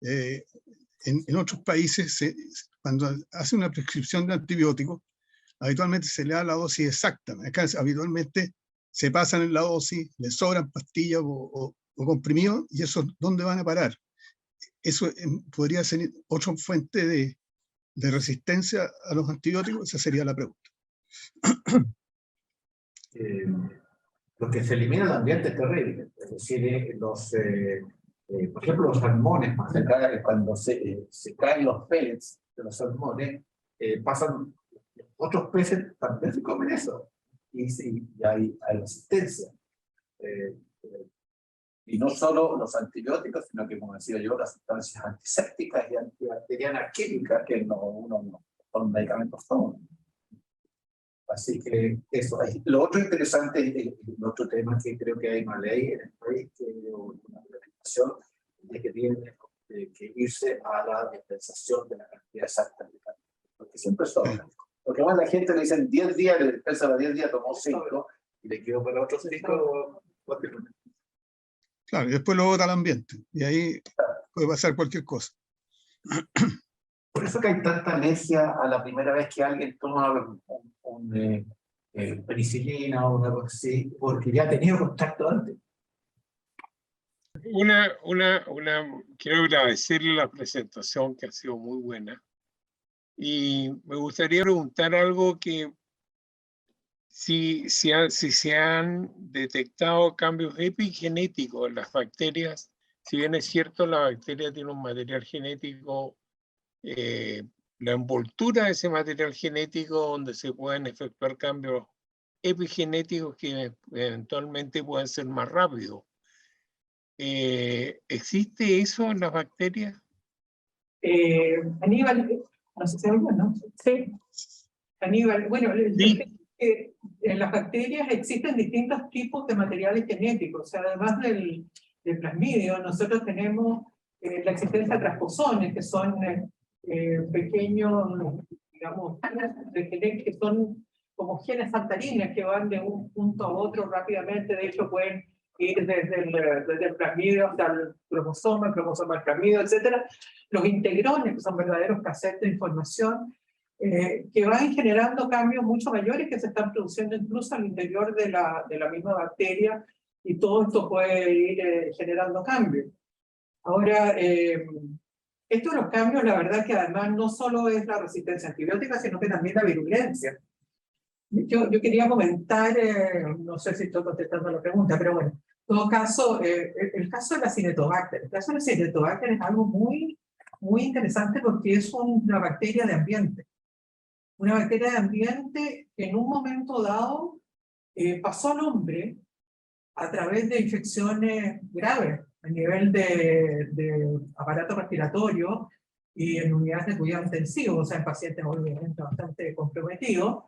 En otros países, cuando hace una prescripción de antibióticos, habitualmente se le da la dosis exacta. Acá habitualmente se pasan en la dosis, le sobran pastillas o comprimidos, y eso, ¿dónde van a parar? Eso podría ser otra fuente de resistencia a los antibióticos. Esa sería la pregunta. Lo que se elimina del ambiente es terrible. Es decir, por ejemplo, los salmones, cuando se caen los pellets de los salmones, pasan otros peces, también se comen eso. Y hay resistencia. Y no solo los antibióticos, sino que, como decía yo, las sustancias antisépticas y antibacterianas químicas, que uno no son medicamentos son. Así que eso. Lo otro interesante, el otro tema que creo que hay una ley en el país, una reglamentación, de que tiene que irse a la dispensación de la cantidad exacta de medicamentos. Porque siempre son. Porque más la gente le dicen 10 días, le dispensa a 10 días, tomó 5, y le quedó para otros 5. Claro, y después lo bota al ambiente. Y ahí puede pasar cualquier cosa. Por eso que hay tanta necia a la primera vez que alguien toma penicilina o una cosa así, porque ya ha tenido contacto antes. Quiero agradecerle la presentación que ha sido muy buena. Y me gustaría preguntar algo que si se han detectado cambios epigenéticos en las bacterias. Si bien es cierto, la bacteria tiene un material genético, la envoltura de ese material genético donde se pueden efectuar cambios epigenéticos que eventualmente pueden ser más rápidos. ¿Existe eso en las bacterias? Aníbal, no sé si oigo, ¿no? Sí. Aníbal, bueno, en las bacterias existen distintos tipos de materiales genéticos. O sea, además del plasmidio, nosotros tenemos la existencia de transposones, que son pequeños, digamos, que son como genes saltarines que van de un punto a otro rápidamente. De hecho, pueden ir desde el plasmidio hasta el cromosoma al plasmidio, etc. Los integrones, que son verdaderos cassettes de información, que van generando cambios mucho mayores que se están produciendo incluso al interior de la misma bacteria, y todo esto puede ir generando cambios. Ahora, estos los cambios, la verdad que además no solo es la resistencia antibiótica, sino que también la virulencia. Yo quería comentar, no sé si estoy contestando la pregunta, pero bueno, en todo caso, el caso de la Cinetobacter. El caso de la Cinetobacter es algo muy interesante porque es una bacteria de ambiente. Una bacteria de ambiente que en un momento dado pasó al hombre a través de infecciones graves a nivel de aparato respiratorio y en unidades de cuidado intensivo, o sea, en pacientes obviamente bastante comprometidos,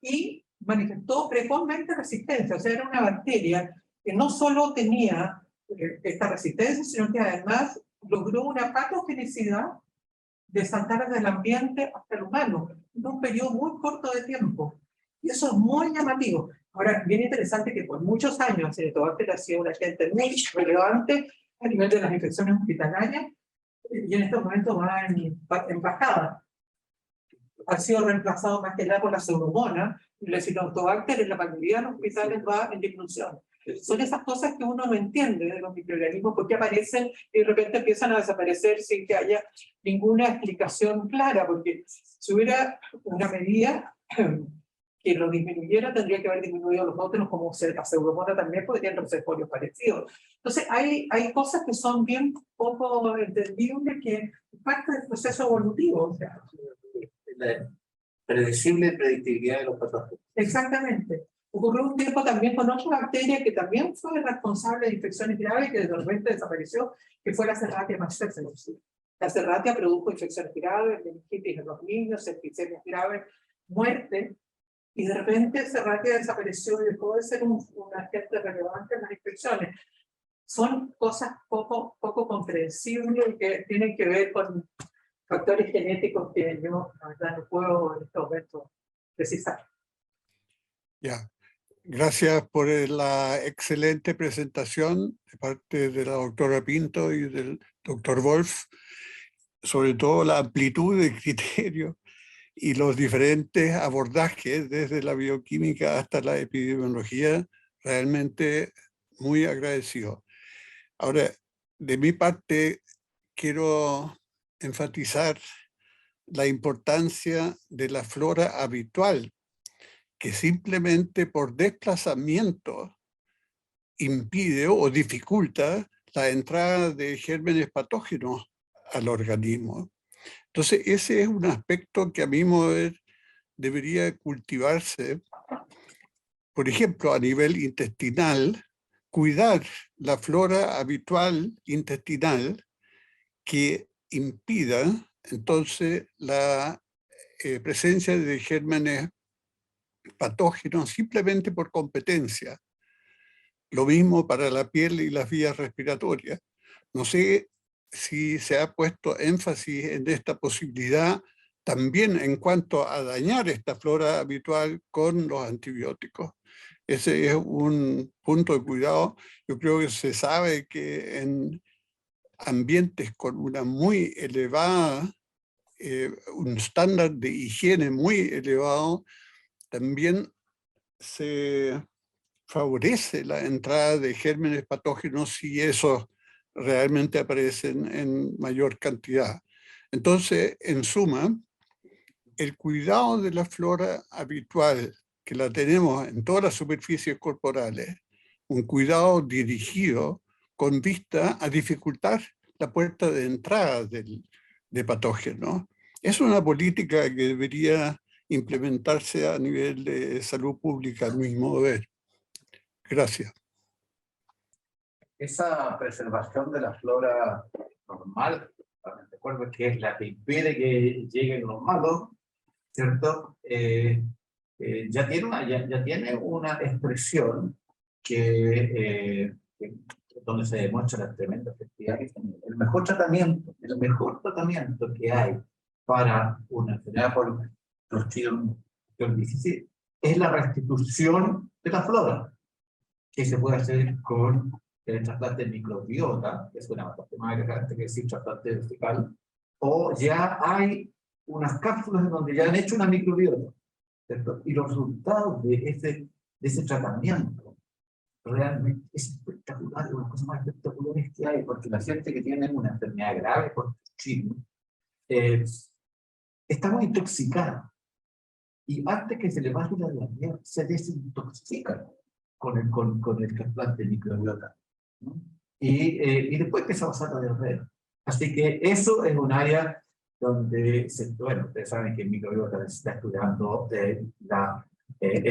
y manifestó precozmente resistencia. O sea, era una bacteria que no solo tenía esta resistencia, sino que además logró una patogenicidad de saltar desde el ambiente hasta el humano, en un periodo muy corto de tiempo. Y eso es muy llamativo. Ahora, bien interesante que por muchos años Cinetobacter ha sido un agente muy relevante a nivel de las infecciones hospitalarias, y en estos momentos va en bajada. Ha sido reemplazado más que nada por la pseudomonas, y la Cinetobacter en la mayoría de los hospitales va en disminución. Son esas cosas que uno no entiende de los microorganismos, porque aparecen y de repente empiezan a desaparecer sin que haya ninguna explicación clara, porque si hubiera una medida que lo disminuyera, tendría que haber disminuido los otros, como la pseudomonas también podrían los espolios parecidos. Entonces hay cosas que son bien poco entendibles, que es parte del proceso evolutivo. O sea, La predecible predictibilidad de los patógenos. Exactamente. Ocurrió un tiempo también con otra bacteria que también fue responsable de infecciones graves, que de repente desapareció, que fue la Serratia marcescens. La Serratia produjo infecciones graves, meningitis en los niños, septicemias graves, muerte, y de repente Serratia desapareció y dejó de ser un agente relevante en las infecciones. Son cosas poco comprensibles y que tienen que ver con factores genéticos que yo, la verdad, no puedo en este momento precisar. Ya. Gracias por la excelente presentación de parte de la doctora Pinto y del doctor Wolf, sobre todo la amplitud de criterio y los diferentes abordajes desde la bioquímica hasta la epidemiología, realmente muy agradecido. Ahora, de mi parte, quiero enfatizar la importancia de la flora habitual, que simplemente por desplazamiento impide o dificulta la entrada de gérmenes patógenos al organismo. Entonces, ese es un aspecto que a mi modo de ver debería cultivarse. Por ejemplo, a nivel intestinal, cuidar la flora habitual intestinal que impida entonces la presencia de gérmenes patógenos simplemente por competencia. Lo mismo para la piel y las vías respiratorias. No sé si se ha puesto énfasis en esta posibilidad también en cuanto a dañar esta flora habitual con los antibióticos. Ese es un punto de cuidado. Yo creo que se sabe que en ambientes con una muy elevada, un estándar de higiene muy elevado, también se favorece la entrada de gérmenes patógenos si esos realmente aparecen en mayor cantidad. Entonces, en suma, el cuidado de la flora habitual, que la tenemos en todas las superficies corporales, un cuidado dirigido con vista a dificultar la puerta de entrada de patógenos, es una política que debería implementarse a nivel de salud pública, a mi modo de ver. Gracias. Esa preservación de la flora normal, recuerdo que es la que impide que lleguen los malos, ¿cierto? Ya tiene una expresión donde se demuestra la tremenda efectividad que tiene. El mejor tratamiento que hay para una enfermedad por Clostridium difficile es la restitución de la flora, que se puede hacer con el trasplante de microbiota, que es una bastante más elegante que decir trasplante vertical, o ya hay unas cápsulas en donde ya han hecho una microbiota, ¿cierto? Y los resultados de ese tratamiento realmente es espectacular, es una de las cosas más espectaculares que hay, porque la gente que tiene una enfermedad grave por Clostridium está muy intoxicada, y antes que se le baje la diarrea, se desintoxica con el trasplante de microbiota, ¿no? Y después empieza a pasar la diarrea. Así que eso es un área donde, bueno, ustedes saben que el microbiota se está estudiando en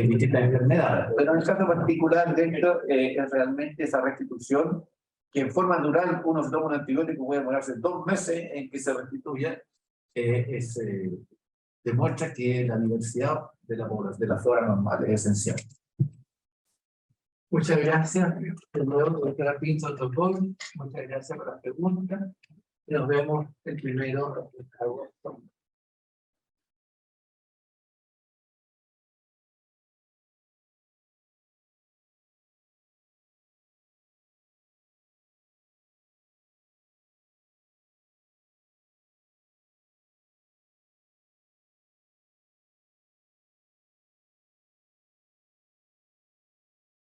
distintas enfermedades, pero en el caso particular de esto es realmente esa restitución, que en forma natural uno se toma un antibiótico, puede demorarse 2 meses en que se restituya, demuestra que la diversidad de la población, de la flora normal, es esencial. Muchas gracias. De nuevo, doctora Pinto Tocón. Muchas gracias por la pregunta. Nos vemos el 1 de agosto.